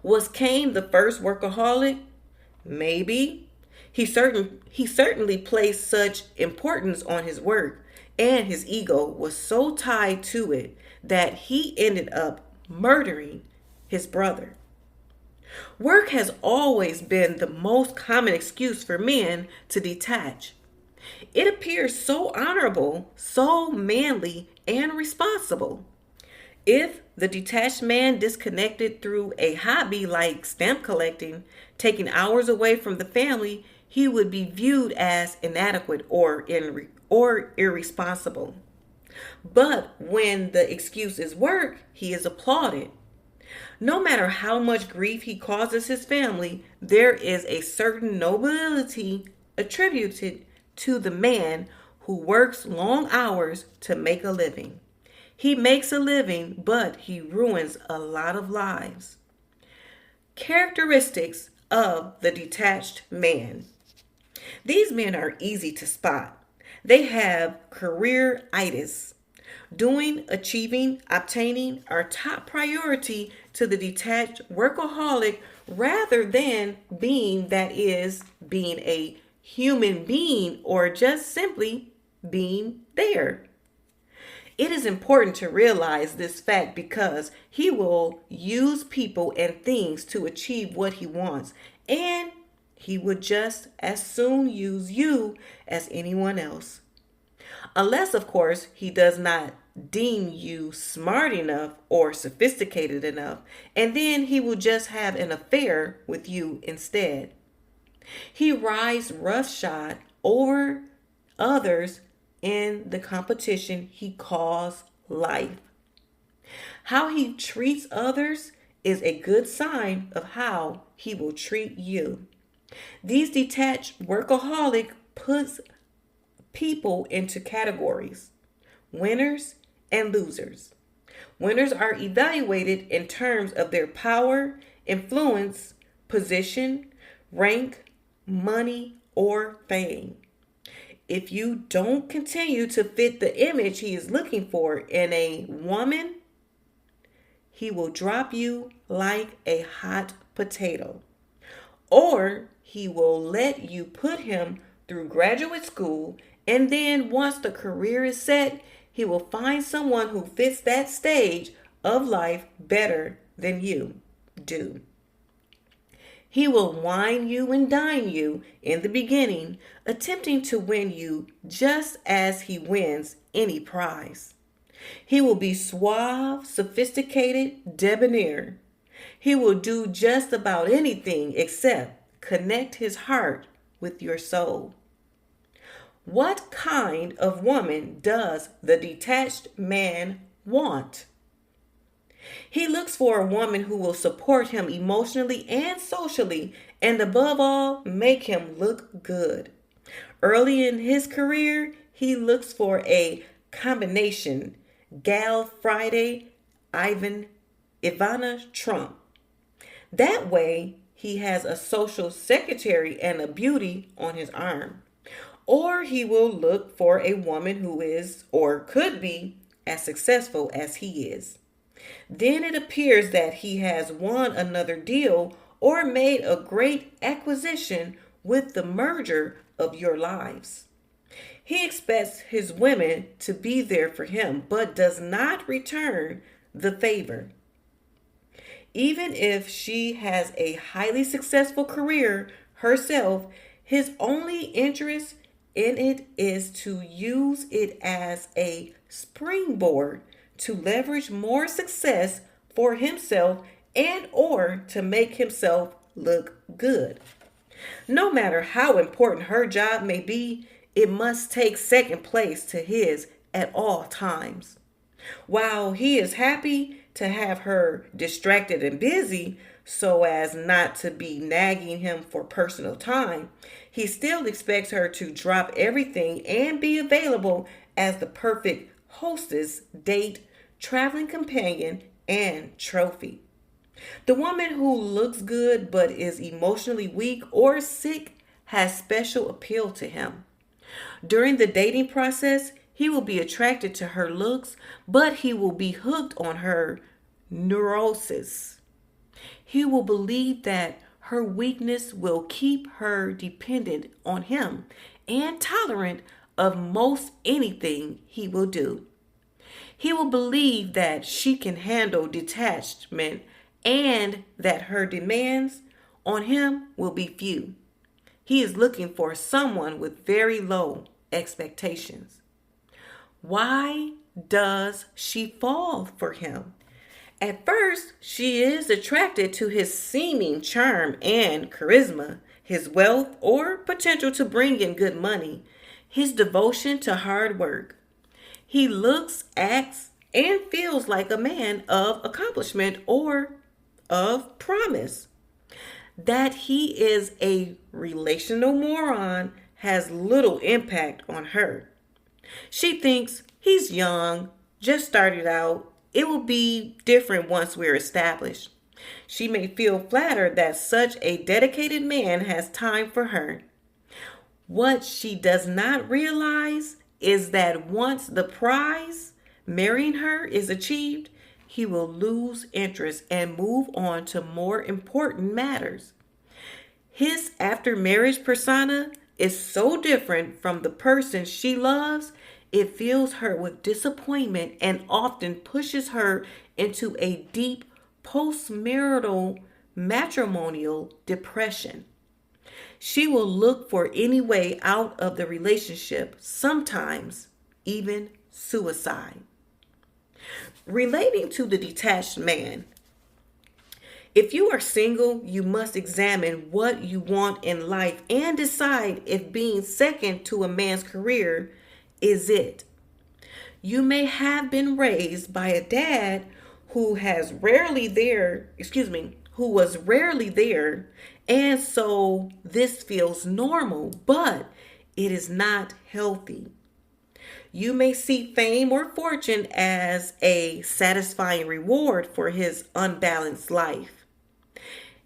Was Cain the first workaholic? Maybe. He certainly placed such importance on his work, and his ego was so tied to it that he ended up murdering his brother. Work has always been the most common excuse for men to detach. It appears so honorable, so manly, and responsible. If the detached man disconnected through a hobby like stamp collecting, taking hours away from the family, he would be viewed as inadequate or irresponsible. But when the excuse is work, he is applauded. No matter how much grief he causes his family, there is a certain nobility attributed to the man who works long hours to make a living. He makes a living, but he ruins a lot of lives. Characteristics of the detached man. These men are easy to spot. They have career-itis. Doing, achieving, obtaining are top priority to the detached workaholic rather than being a human being or just simply being there. It is important to realize this fact because he will use people and things to achieve what he wants, and he would just as soon use you as anyone else. Unless, of course, he does not deem you smart enough or sophisticated enough, and then he will just have an affair with you instead. He rides roughshod over others in the competition he calls life. How he treats others is a good sign of how he will treat you. These detached workaholic puts people into categories: winners and losers. Winners are evaluated in terms of their power, influence, position, rank, money, or fame. If you don't continue to fit the image he is looking for in a woman, he will drop you like a hot potato. Or he will let you put him through graduate school, and then once the career is set, he will find someone who fits that stage of life better than you do. He will wine you and dine you in the beginning, attempting to win you just as he wins any prize. He will be suave, sophisticated, debonair. He will do just about anything except connect his heart with your soul. What kind of woman does the detached man want? He looks for a woman who will support him emotionally and socially, and above all, make him look good. Early in his career, he looks for a combination Gal Friday, Ivana Trump. That way, he has a social secretary and a beauty on his arm. Or he will look for a woman who is or could be as successful as he is. Then it appears that he has won another deal or made a great acquisition with the merger of your lives. He expects his women to be there for him, but does not return the favor. Even if she has a highly successful career herself, his only interest in it is to use it as a springboard to leverage more success for himself and or to make himself look good. No matter how important her job may be, it must take second place to his at all times. While he is happy to have her distracted and busy so as not to be nagging him for personal time, he still expects her to drop everything and be available as the perfect hostess, date, traveling companion, and trophy. The woman who looks good but is emotionally weak or sick has special appeal to him. During the dating process, he will be attracted to her looks, but he will be hooked on her neurosis. He will believe that her weakness will keep her dependent on him and tolerant of most anything he will do. He will believe that she can handle detachment and that her demands on him will be few. He is looking for someone with very low expectations. Why does she fall for him? At first, she is attracted to his seeming charm and charisma, his wealth or potential to bring in good money, his devotion to hard work. He looks, acts, and feels like a man of accomplishment or of promise. That he is a relational moron has little impact on her. She thinks he's young, just started out. It will be different once we're established. She may feel flattered that such a dedicated man has time for her. What she does not realize is that once the prize marrying her is achieved, he will lose interest and move on to more important matters. His after marriage persona is so different from the person she loves, it fills her with disappointment and often pushes her into a deep postmarital matrimonial depression. She will look for any way out of the relationship, sometimes even suicide. Relating to the detached man, if you are single, you must examine what you want in life and decide if being second to a man's career is it. You may have been raised by a dad who was rarely there, and so this feels normal, but it is not healthy. You may see fame or fortune as a satisfying reward for his unbalanced life.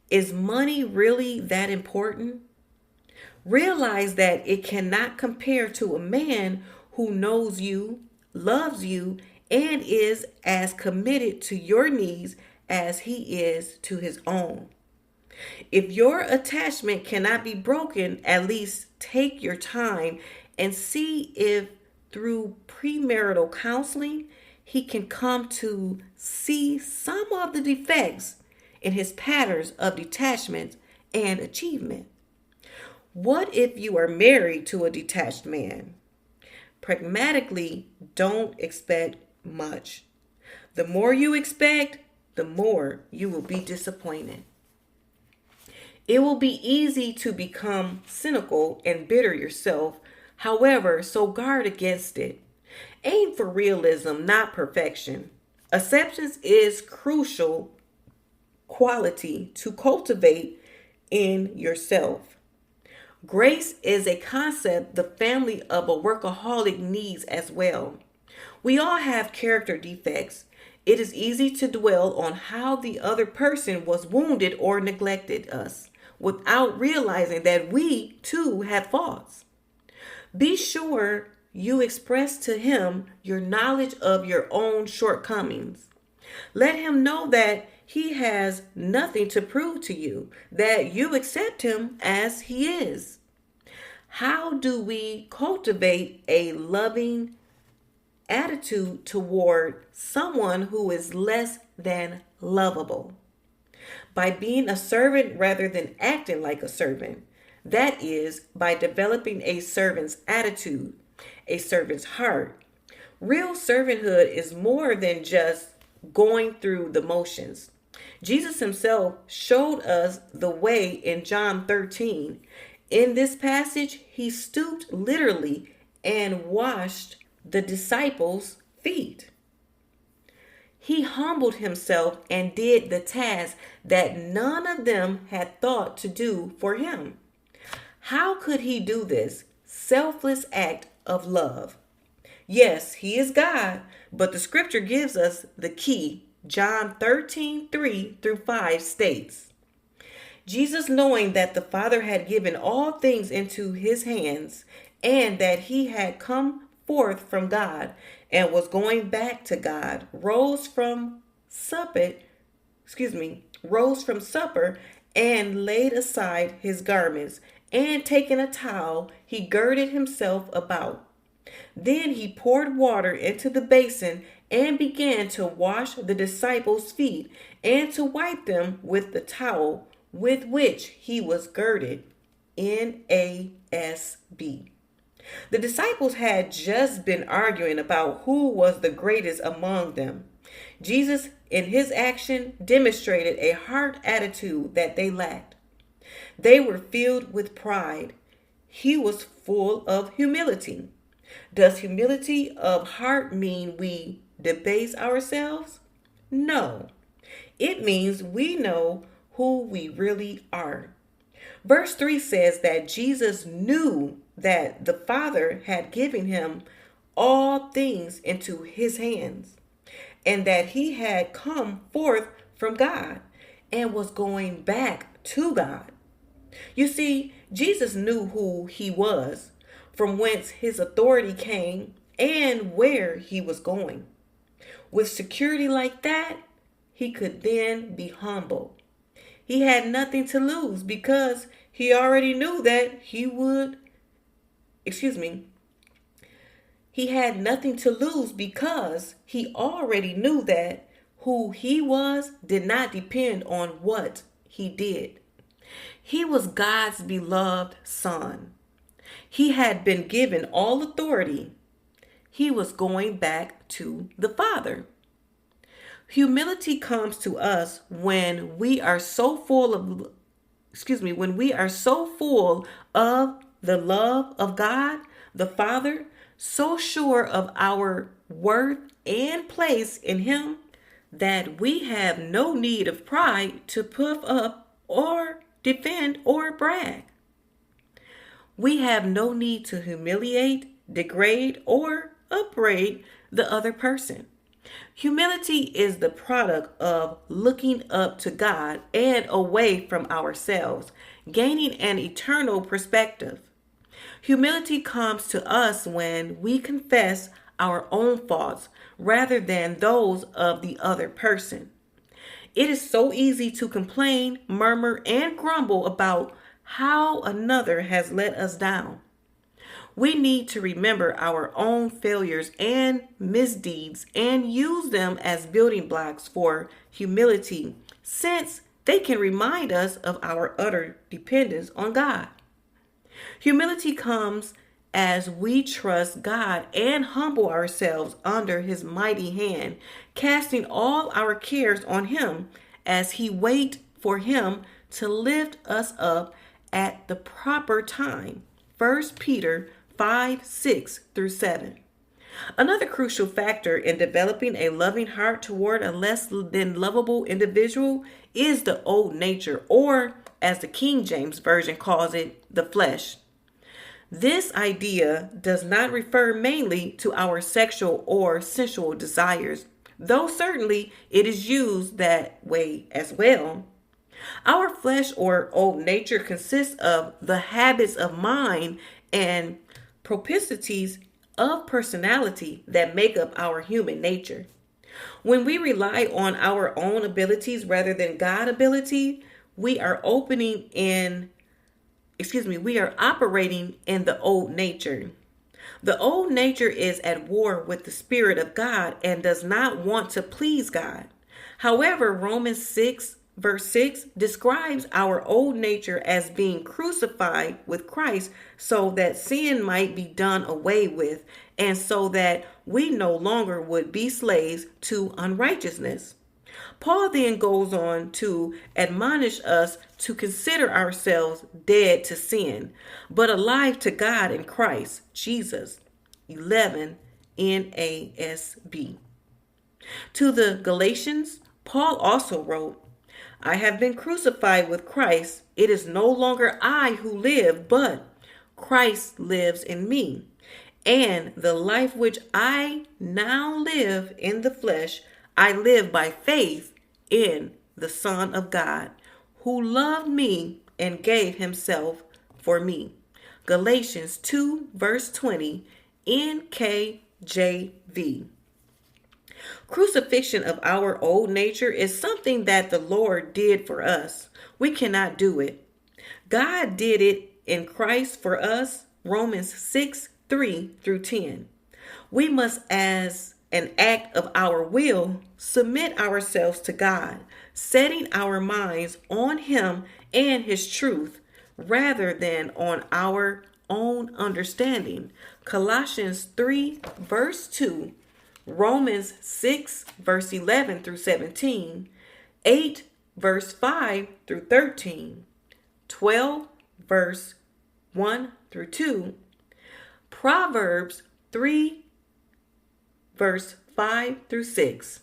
Is money really that important? Realize that it cannot compare to a man who knows you, loves you, and is as committed to your needs as he is to his own. If your attachment cannot be broken, at least take your time and see if through premarital counseling he can come to see some of the defects in his patterns of detachment and achievement. What if you are married to a detached man? Pragmatically, don't expect much. The more you expect, the more you will be disappointed. It will be easy to become cynical and bitter yourself. However, so guard against it. Aim for realism, not perfection. Acceptance is crucial quality to cultivate in yourself. Grace is a concept the family of a workaholic needs as well. We all have character defects. It is easy to dwell on how the other person was wounded or neglected us without realizing that we too have faults. Be sure you express to him your knowledge of your own shortcomings. Let him know that he has nothing to prove to you, that you accept him as he is. How do we cultivate a loving attitude toward someone who is less than lovable? By being a servant rather than acting like a servant. That is, by developing a servant's attitude, a servant's heart. Real servanthood is more than just going through the motions. Jesus himself showed us the way in John 13. In this passage, he stooped literally and washed the disciples' feet. He humbled himself and did the task that none of them had thought to do for him. How could he do this selfless act of love? Yes, he is God, but the scripture gives us the key. John 13:3-5 states, Jesus, knowing that the Father had given all things into his hands and that he had come forth from God and was going back to God, rose from supper and laid aside his garments, and taking a towel, he girded himself about. Then he poured water into the basin and began to wash the disciples' feet and to wipe them with the towel with which he was girded. NASB. The disciples had just been arguing about who was the greatest among them. Jesus, in his action, demonstrated a heart attitude that they lacked. They were filled with pride. He was full of humility. Does humility of heart mean we debase ourselves? No. It means we know who we really are. Verse 3 says that Jesus knew that the Father had given him all things into his hands, and that he had come forth from God and was going back to God. You see, Jesus knew who he was, from whence his authority came, and where he was going. With security like that, he could then be humble. He had nothing to lose because he already knew that he would, excuse me, he had nothing to lose because he already knew that who he was did not depend on what he did. He was God's beloved son. He had been given all authority. He was going back to the Father. Humility comes to us when we are so full of, when we are so full of the love of God, the Father, so sure of our worth and place in Him that we have no need of pride to puff up or defend or brag. We have no need to humiliate, degrade, or upbraid the other person. Humility is the product of looking up to God and away from ourselves, gaining an eternal perspective. Humility comes to us when we confess our own faults rather than those of the other person. It is so easy to complain, murmur, and grumble about how another has let us down. We need to remember our own failures and misdeeds and use them as building blocks for humility, since they can remind us of our utter dependence on God. Humility comes as we trust God and humble ourselves under His mighty hand, casting all our cares on Him as He wait for Him to lift us up at the proper time. 1 Peter 5:6-7. Another crucial factor in developing a loving heart toward a less than lovable individual is the old nature, or as the King James Version calls it, the flesh. This idea does not refer mainly to our sexual or sensual desires, though certainly it is used that way as well. Our flesh or old nature consists of the habits of mind and propensities of personality that make up our human nature. When we rely on our own abilities rather than God's ability, we are we are operating in the old nature. The old nature is at war with the Spirit of God and does not want to please God. However, Romans 6 verse 6 describes our old nature as being crucified with Christ so that sin might be done away with and so that we no longer would be slaves to unrighteousness. Paul then goes on to admonish us to consider ourselves dead to sin, but alive to God in Christ Jesus. 11 NASB. To the Galatians, Paul also wrote, I have been crucified with Christ. It is no longer I who live, but Christ lives in me. And the life which I now live in the flesh, I live by faith in the Son of God, who loved me and gave himself for me. Galatians 2 verse 20 NKJV. Crucifixion of our old nature is something that the Lord did for us. We cannot do it. God did it in Christ for us. Romans 6:3-10. We must, as an act of our will, submit ourselves to God, setting our minds on Him and His truth rather than on our own understanding. Colossians 3 verse 2, Romans 6 verse 11-17, 8 verse 5-13, 12 verse 1-2, Proverbs 3 verse 5-6.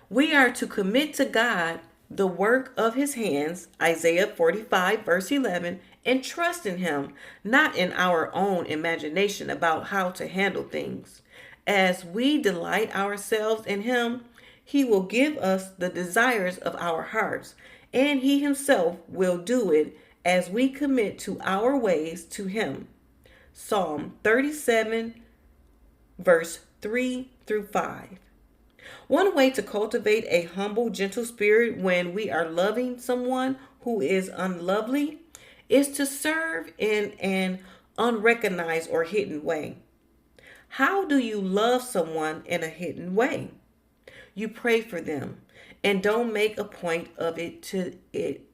We are to commit to God the work of His hands, Isaiah 45 verse 11, and trust in Him, not in our own imagination about how to handle things. As we delight ourselves in Him, He will give us the desires of our hearts, and He Himself will do it as we commit to our ways to Him. Psalm 37 verse 3-5. One way to cultivate a humble, gentle spirit when we are loving someone who is unlovely is to serve in an unrecognized or hidden way. How do you love someone in a hidden way? You pray for them and don't make a point of it to it,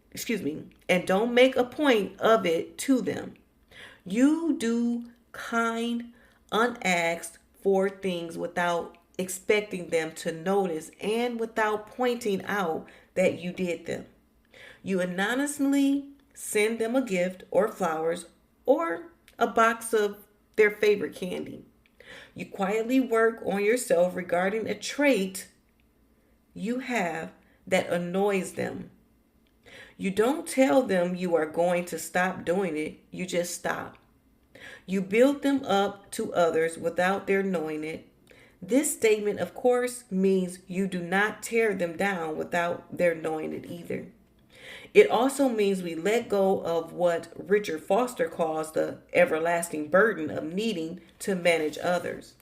and don't make a point of it to them. You do kind, unasked for things without expecting them to notice and without pointing out that you did them. You anonymously send them a gift or flowers or a box of their favorite candy. You quietly work on yourself regarding a trait you have that annoys them. You don't tell them you are going to stop doing it, you just stop. You build them up to others without their knowing it. This statement, of course, means you do not tear them down without their knowing it either. It also means we let go of what Richard Foster calls the everlasting burden of needing to manage others.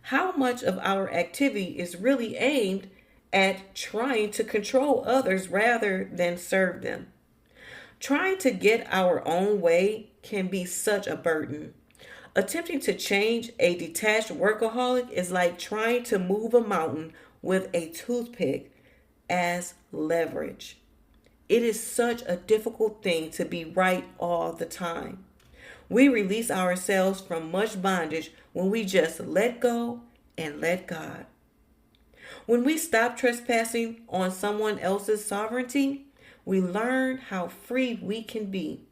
How much of our activity is really aimed at trying to control others rather than serve them? Trying to get our own way can be such a burden. Attempting to change a detached workaholic is like trying to move a mountain with a toothpick as leverage. It is such a difficult thing to be right all the time. We release ourselves from much bondage when we just let go and let God. When we stop trespassing on someone else's sovereignty, we learn how free we can be.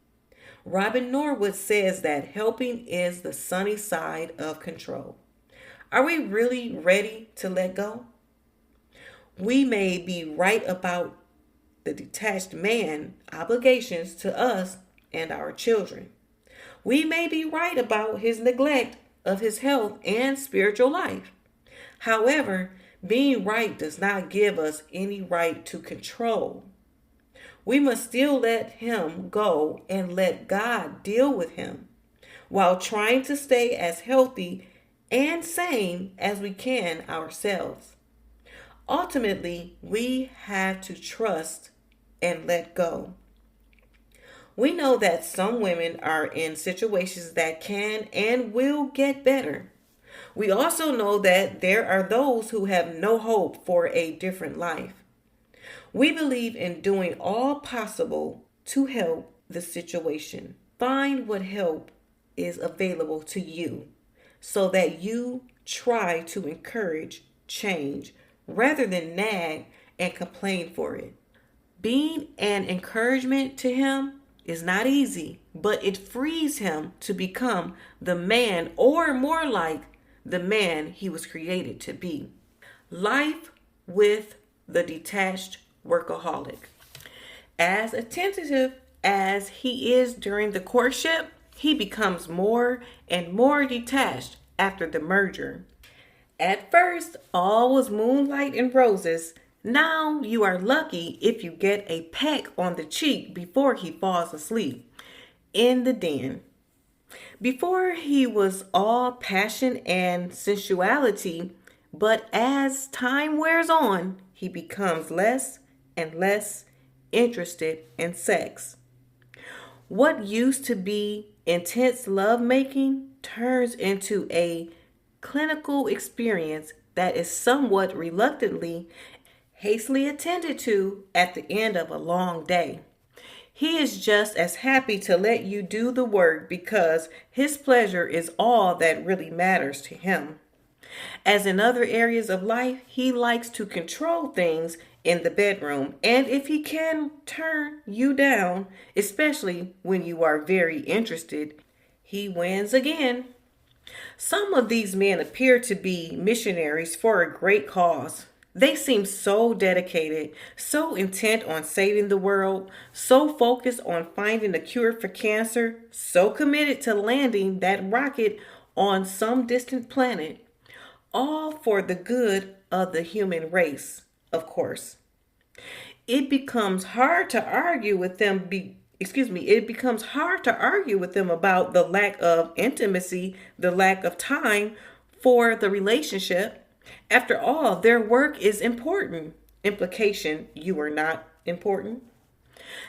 Robin Norwood says that helping is the sunny side of control. Are we really ready to let go? We may be right about the detached man obligations to us and our children. We may be right about his neglect of his health and spiritual life. However, being right does not give us any right to control. We must still let him go and let God deal with him while trying to stay as healthy and sane as we can ourselves. Ultimately, we have to trust and let go. We know that some women are in situations that can and will get better. We also know that there are those who have no hope for a different life. We believe in doing all possible to help the situation. Find what help is available to you so that you try to encourage change rather than nag and complain for it. Being an encouragement to him is not easy, but it frees him to become the man, or more like the man he was created to be. Life with the detached workaholic. As attentive as he is during the courtship, he becomes more and more detached after the merger. At first, all was moonlight and roses. Now you are lucky if you get a peck on the cheek before he falls asleep in the den. Before he was all passion and sensuality, but as time wears on, he becomes less and less interested in sex. What used to be intense lovemaking turns into a clinical experience that is somewhat reluctantly, hastily attended to at the end of a long day. He is just as happy to let you do the work because his pleasure is all that really matters to him. As in other areas of life, he likes to control things in the bedroom, and if he can turn you down, especially when you are very interested, he wins again. Some of these men appear to be missionaries for a great cause. They seem so dedicated, so intent on saving the world, so focused on finding a cure for cancer, so committed to landing that rocket on some distant planet, all for the good of the human race, of course. It becomes hard to argue with them it becomes hard to argue with them about the lack of intimacy, the lack of time for the relationship. After all, their work is important. Implication, you are not important.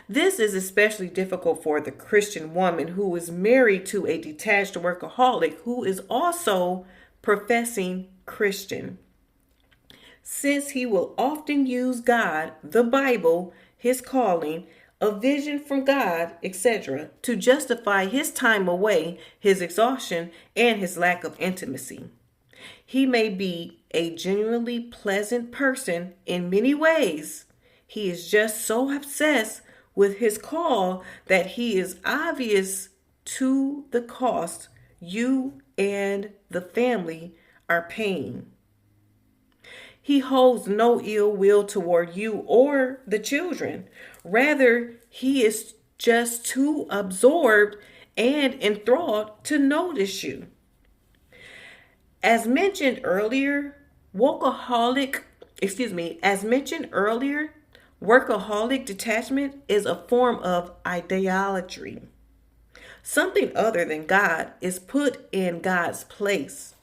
This is especially difficult for the Christian woman who is married to a detached workaholic who is also professing Christian, since he will often use God, the Bible, his calling, a vision from God, etc., to justify his time away, his exhaustion, and his lack of intimacy. He may be a genuinely pleasant person in many ways. He is just so obsessed with his call that he is obvious to the cost you and the family are paying. He holds no ill will toward you or the children. Rather, he is just too absorbed and enthralled to notice you. As mentioned earlier, workaholic detachment is a form of idolatry. Something other than God is put in God's place.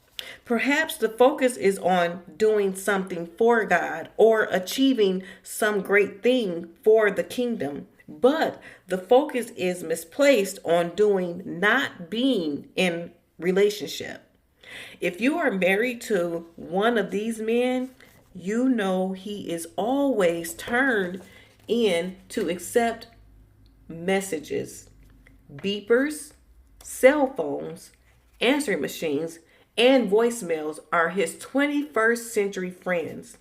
Perhaps the focus is on doing something for God or achieving some great thing for the kingdom, but the focus is misplaced on not being in relationship. If you are married to one of these men, you know he is always turned in to accept messages, beepers, cell phones, answering machines, and voicemails are his 21st century friends.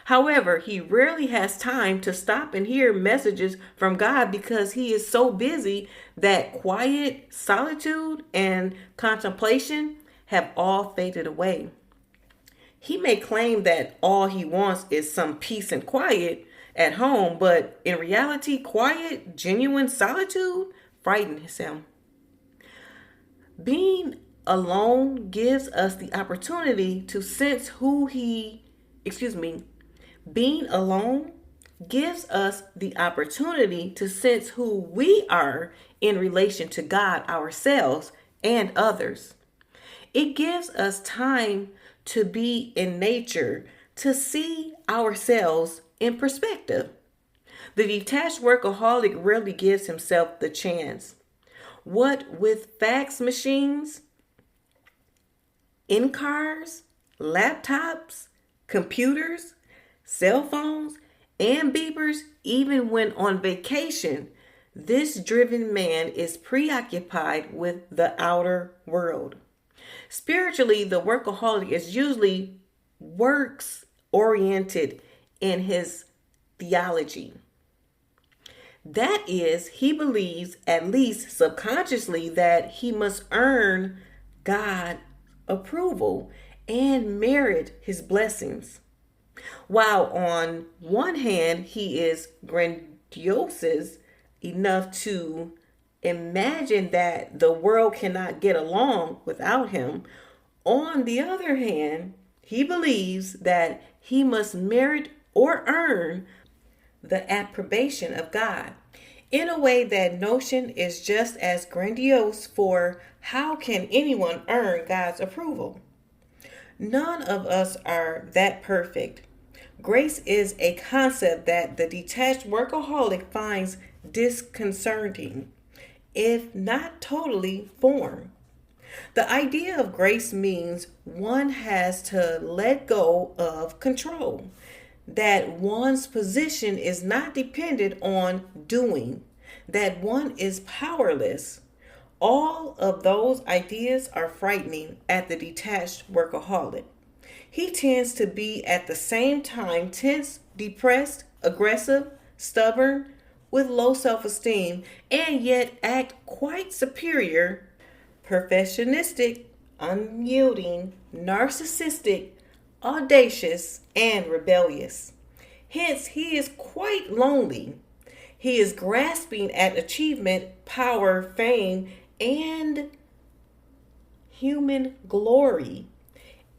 However, he rarely has time to stop and hear messages from God because he is so busy that quiet, solitude, and contemplation have all faded away. He may claim that all he wants is some peace and quiet at home, but in reality, quiet, genuine solitude frightens him. Being alone gives us the opportunity to sense being alone gives us the opportunity to sense who we are in relation to God, ourselves, and others. It gives us time to be in nature, to see ourselves in perspective. The detached workaholic rarely gives himself the chance. What with fax machines, in cars, laptops, computers, cell phones, and beepers, even when on vacation, this driven man is preoccupied with the outer world. Spiritually, the workaholic is usually works oriented in his theology. That is, he believes, at least subconsciously, that he must earn God's approval and merit his blessings. While on one hand, he is grandiose enough to imagine that the world cannot get along without him, on the other hand, he believes that he must merit or earn the approbation of God. In a way, that notion is just as grandiose, for how can anyone earn God's approval? None of us are that perfect. Grace is a concept that the detached workaholic finds disconcerting, if not totally foreign. The idea of grace means one has to let go of control, that one's position is not dependent on doing, that one is powerless. All of those ideas are frightening at the detached workaholic. He tends to be at the same time tense, depressed, aggressive, stubborn, with low self-esteem, and yet act quite superior, perfectionistic, unyielding, narcissistic, audacious, and rebellious. Hence, he is quite lonely. He is grasping at achievement, power, fame, and human glory.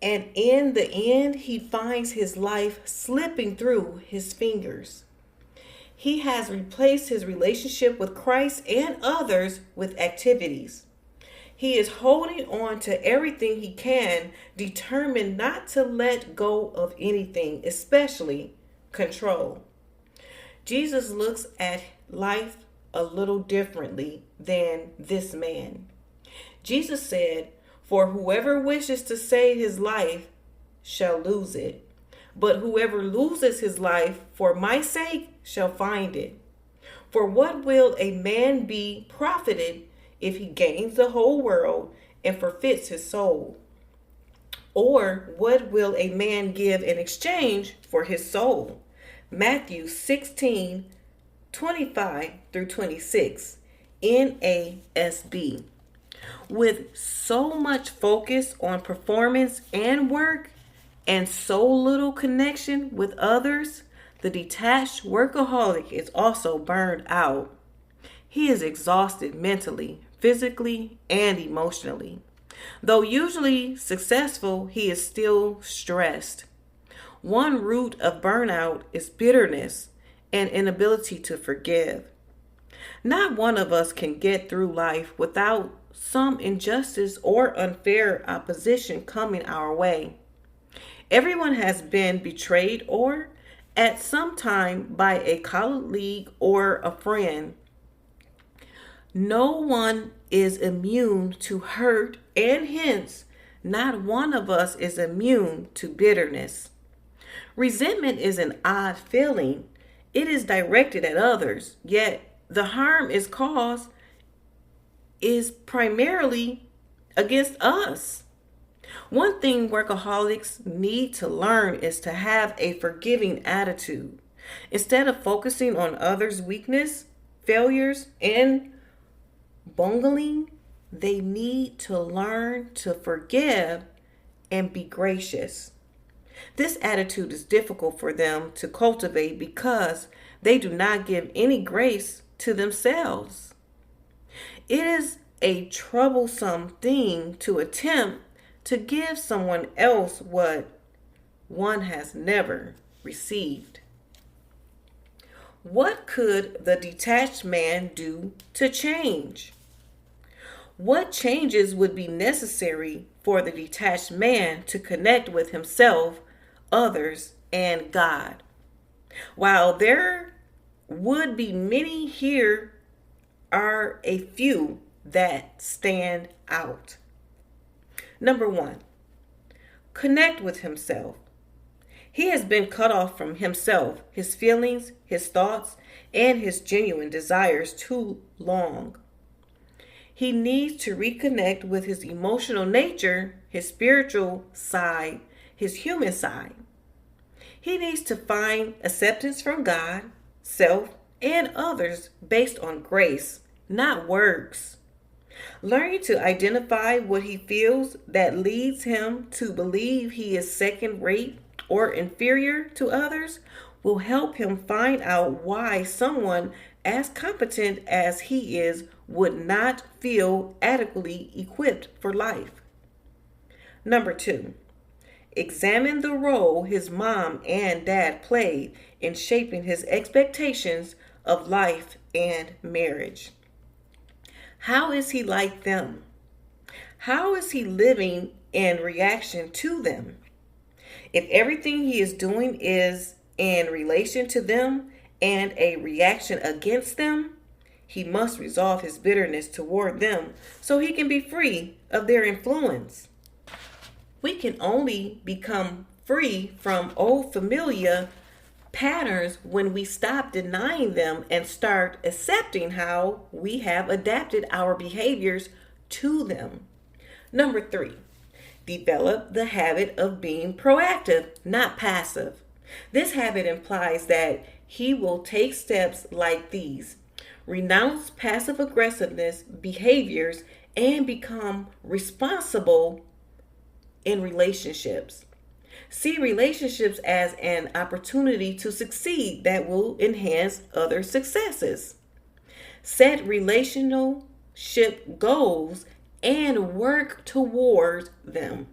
And in the end, he finds his life slipping through his fingers. He has replaced his relationship with Christ and others with activities. He is holding on to everything he can, determined not to let go of anything, especially control. Jesus looks at life a little differently than this man. Jesus said, "For whoever wishes to save his life shall lose it. But whoever loses his life for my sake shall find it. For what will a man be profited if he gains the whole world and forfeits his soul? Or what will a man give in exchange for his soul?" Matthew 16:25-26, NASB. With so much focus on performance and work and so little connection with others, the detached workaholic is also burned out. He is exhausted mentally, physically, and emotionally. Though usually successful, he is still stressed. One root of burnout is bitterness and inability to forgive. Not one of us can get through life without some injustice or unfair opposition coming our way. Everyone has been betrayed or at some time by a colleague or a friend. No one is immune to hurt, and hence, not one of us is immune to bitterness. Resentment is an odd feeling. It is directed at others, yet the harm is caused is primarily against us. One thing workaholics need to learn is to have a forgiving attitude. Instead of focusing on others' weakness, failures, and bungling, they need to learn to forgive and be gracious. This attitude is difficult for them to cultivate because they do not give any grace to themselves. It is a troublesome thing to attempt to give someone else what one has never received. What could the detached man do to change? What changes would be necessary for the detached man to connect with himself, others, and God? While there would be many, here are a few that stand out. Number 1, connect with himself. He has been cut off from himself, his feelings, his thoughts, and his genuine desires too long. He needs to reconnect with his emotional nature, his spiritual side, his human side. He needs to find acceptance from God, self, and others based on grace, not works. Learning to identify what he feels that leads him to believe he is second rate or inferior to others will help him find out why someone as competent as he is would not feel adequately equipped for life. Number 2, examine the role his mom and dad played in shaping his expectations of life and marriage. How is he like them? How is he living in reaction to them? If everything he is doing is in relation to them and a reaction against them, he must resolve his bitterness toward them so he can be free of their influence. We can only become free from old familiar patterns when we stop denying them and start accepting how we have adapted our behaviors to them. Number 3, develop the habit of being proactive, not passive. This habit implies that he will take steps like these: renounce passive aggressiveness behaviors and become responsible in relationships. See relationships as an opportunity to succeed that will enhance other successes. Set relationship goals and work towards them.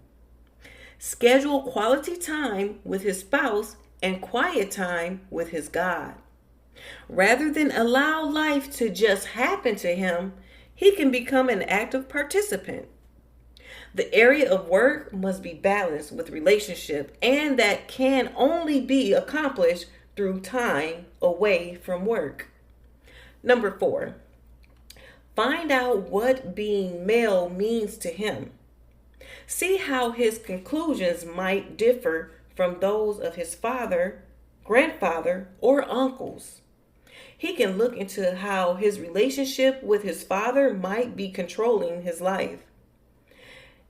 Schedule quality time with his spouse and quiet time with his God. Rather than allow life to just happen to him, He can become an active participant. The area of work must be balanced with relationship, and that can only be accomplished through time away from work. Number 4, find out what being male means to him. See how his conclusions might differ from those of his father, grandfather, or uncles. He can look into how his relationship with his father might be controlling his life.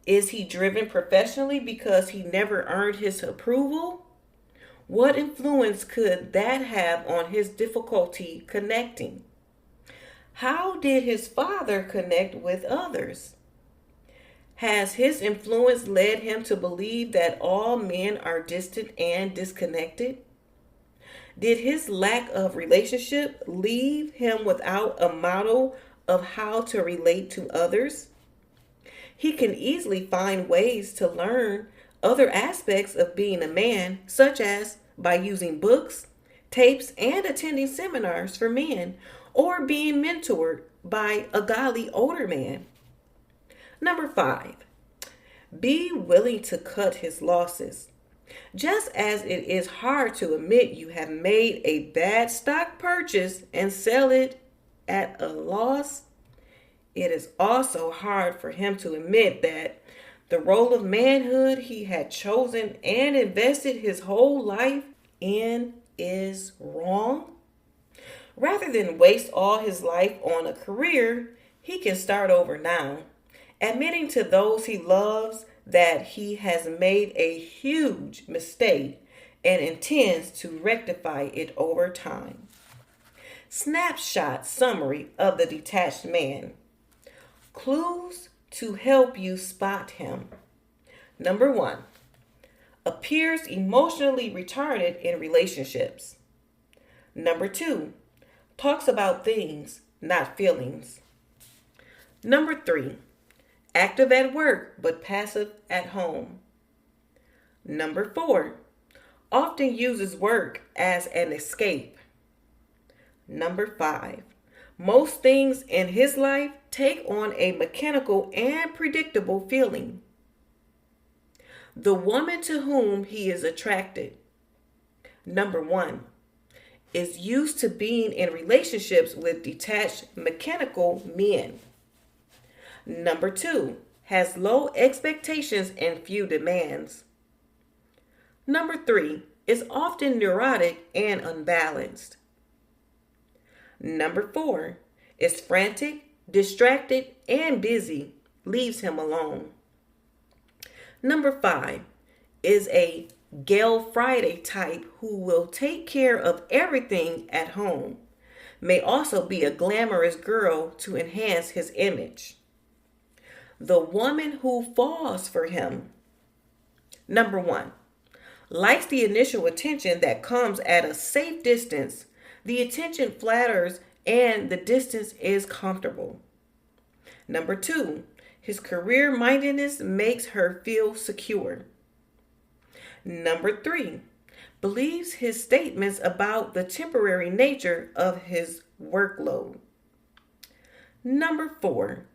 Is he driven professionally because he never earned his approval? What influence could that have on his difficulty connecting? How did his father connect with others? Has his influence led him to believe that all men are distant and disconnected? Did his lack of relationship leave him without a model of how to relate to others? He can easily find ways to learn other aspects of being a man, such as by using books, tapes, and attending seminars for men, or being mentored by a godly older man. Number 5, be willing to cut his losses. Just as it is hard to admit you have made a bad stock purchase and sell it at a loss, it is also hard for him to admit that the role of manhood he had chosen and invested his whole life in is wrong. Rather than waste all his life on a career, he can start over now, admitting to those he loves that he has made a huge mistake and intends to rectify it over time. Snapshot summary of the detached man. Clues to help you spot him. Number 1, appears emotionally retarded in relationships. Number 2, talks about things, not feelings. Number 3, active at work but passive at home. Number 4, often uses work as an escape. Number 5, most things in his life take on a mechanical and predictable feeling. The woman to whom he is attracted. Number 1, is used to being in relationships with detached mechanical men. Number 2, has low expectations and few demands. Number 3, is often neurotic and unbalanced. Number 4, is frantic, distracted, and busy, leaves him alone. Number 5, is a Gail Friday type who will take care of everything at home. May also be a glamorous girl to enhance his image. The woman who falls for him. Number 1, likes the initial attention that comes at a safe distance. The attention flatters and the distance is comfortable. Number 2, his career-mindedness makes her feel secure. Number 3, believes his statements about the temporary nature of his workload. Number 4,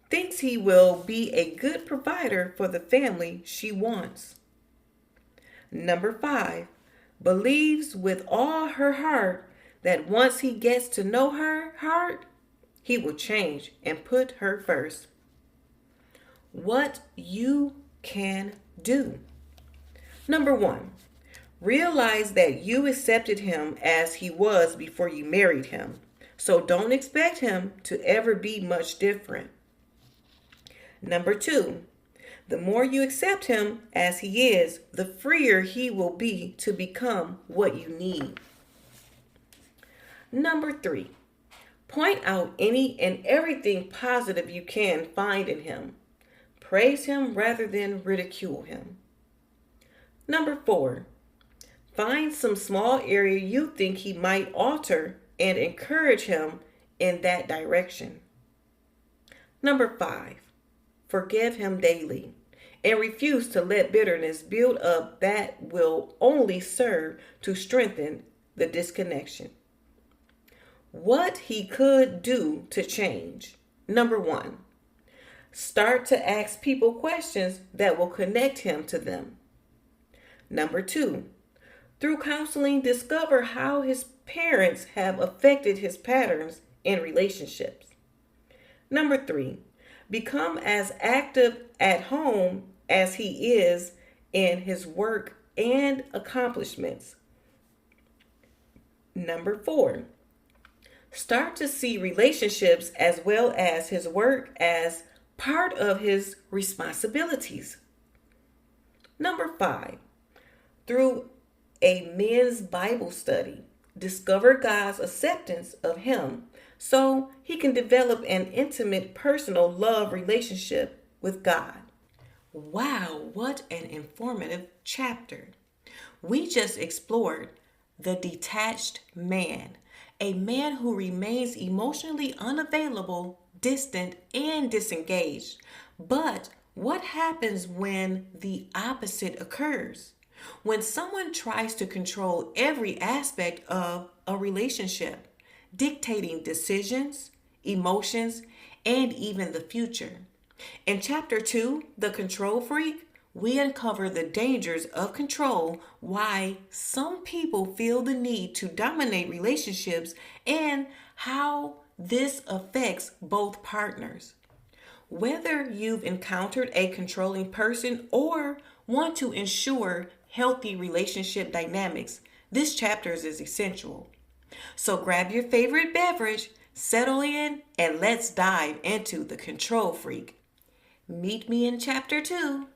thinks he will be a good provider for the family she wants. Number 5, believes with all her heart that once he gets to know her heart, he will change and put her first. What you can do. Number 1, realize that you accepted him as he was before you married him, so don't expect him to ever be much different. Number 2, the more you accept him as he is, the freer he will be to become what you need. Number 3, point out any and everything positive you can find in him. Praise him rather than ridicule him. Number 4, find some small area you think he might alter and encourage him in that direction. Number 5, forgive him daily and refuse to let bitterness build up that will only serve to strengthen the disconnection. What he could do to change. Number 1, start to ask people questions that will connect him to them. Number 2, through counseling, discover how his parents have affected his patterns in relationships. Number 3, become as active at home as he is in his work and accomplishments. Number 4, start to see relationships as well as his work as part of his responsibilities. Number 5, through a men's Bible study, discover God's acceptance of him so he can develop an intimate personal love relationship with God. Wow, what an informative chapter. We just explored the detached man, a man who remains emotionally unavailable, distant, and disengaged. But what happens when the opposite occurs? When someone tries to control every aspect of a relationship, dictating decisions, emotions, and even the future. In Chapter 2, The Control Freak, we uncover the dangers of control, why some people feel the need to dominate relationships, and how this affects both partners. Whether you've encountered a controlling person or want to ensure healthy relationship dynamics, this chapter is essential. So grab your favorite beverage, settle in, and let's dive into The Control Freak. Meet me in Chapter 2.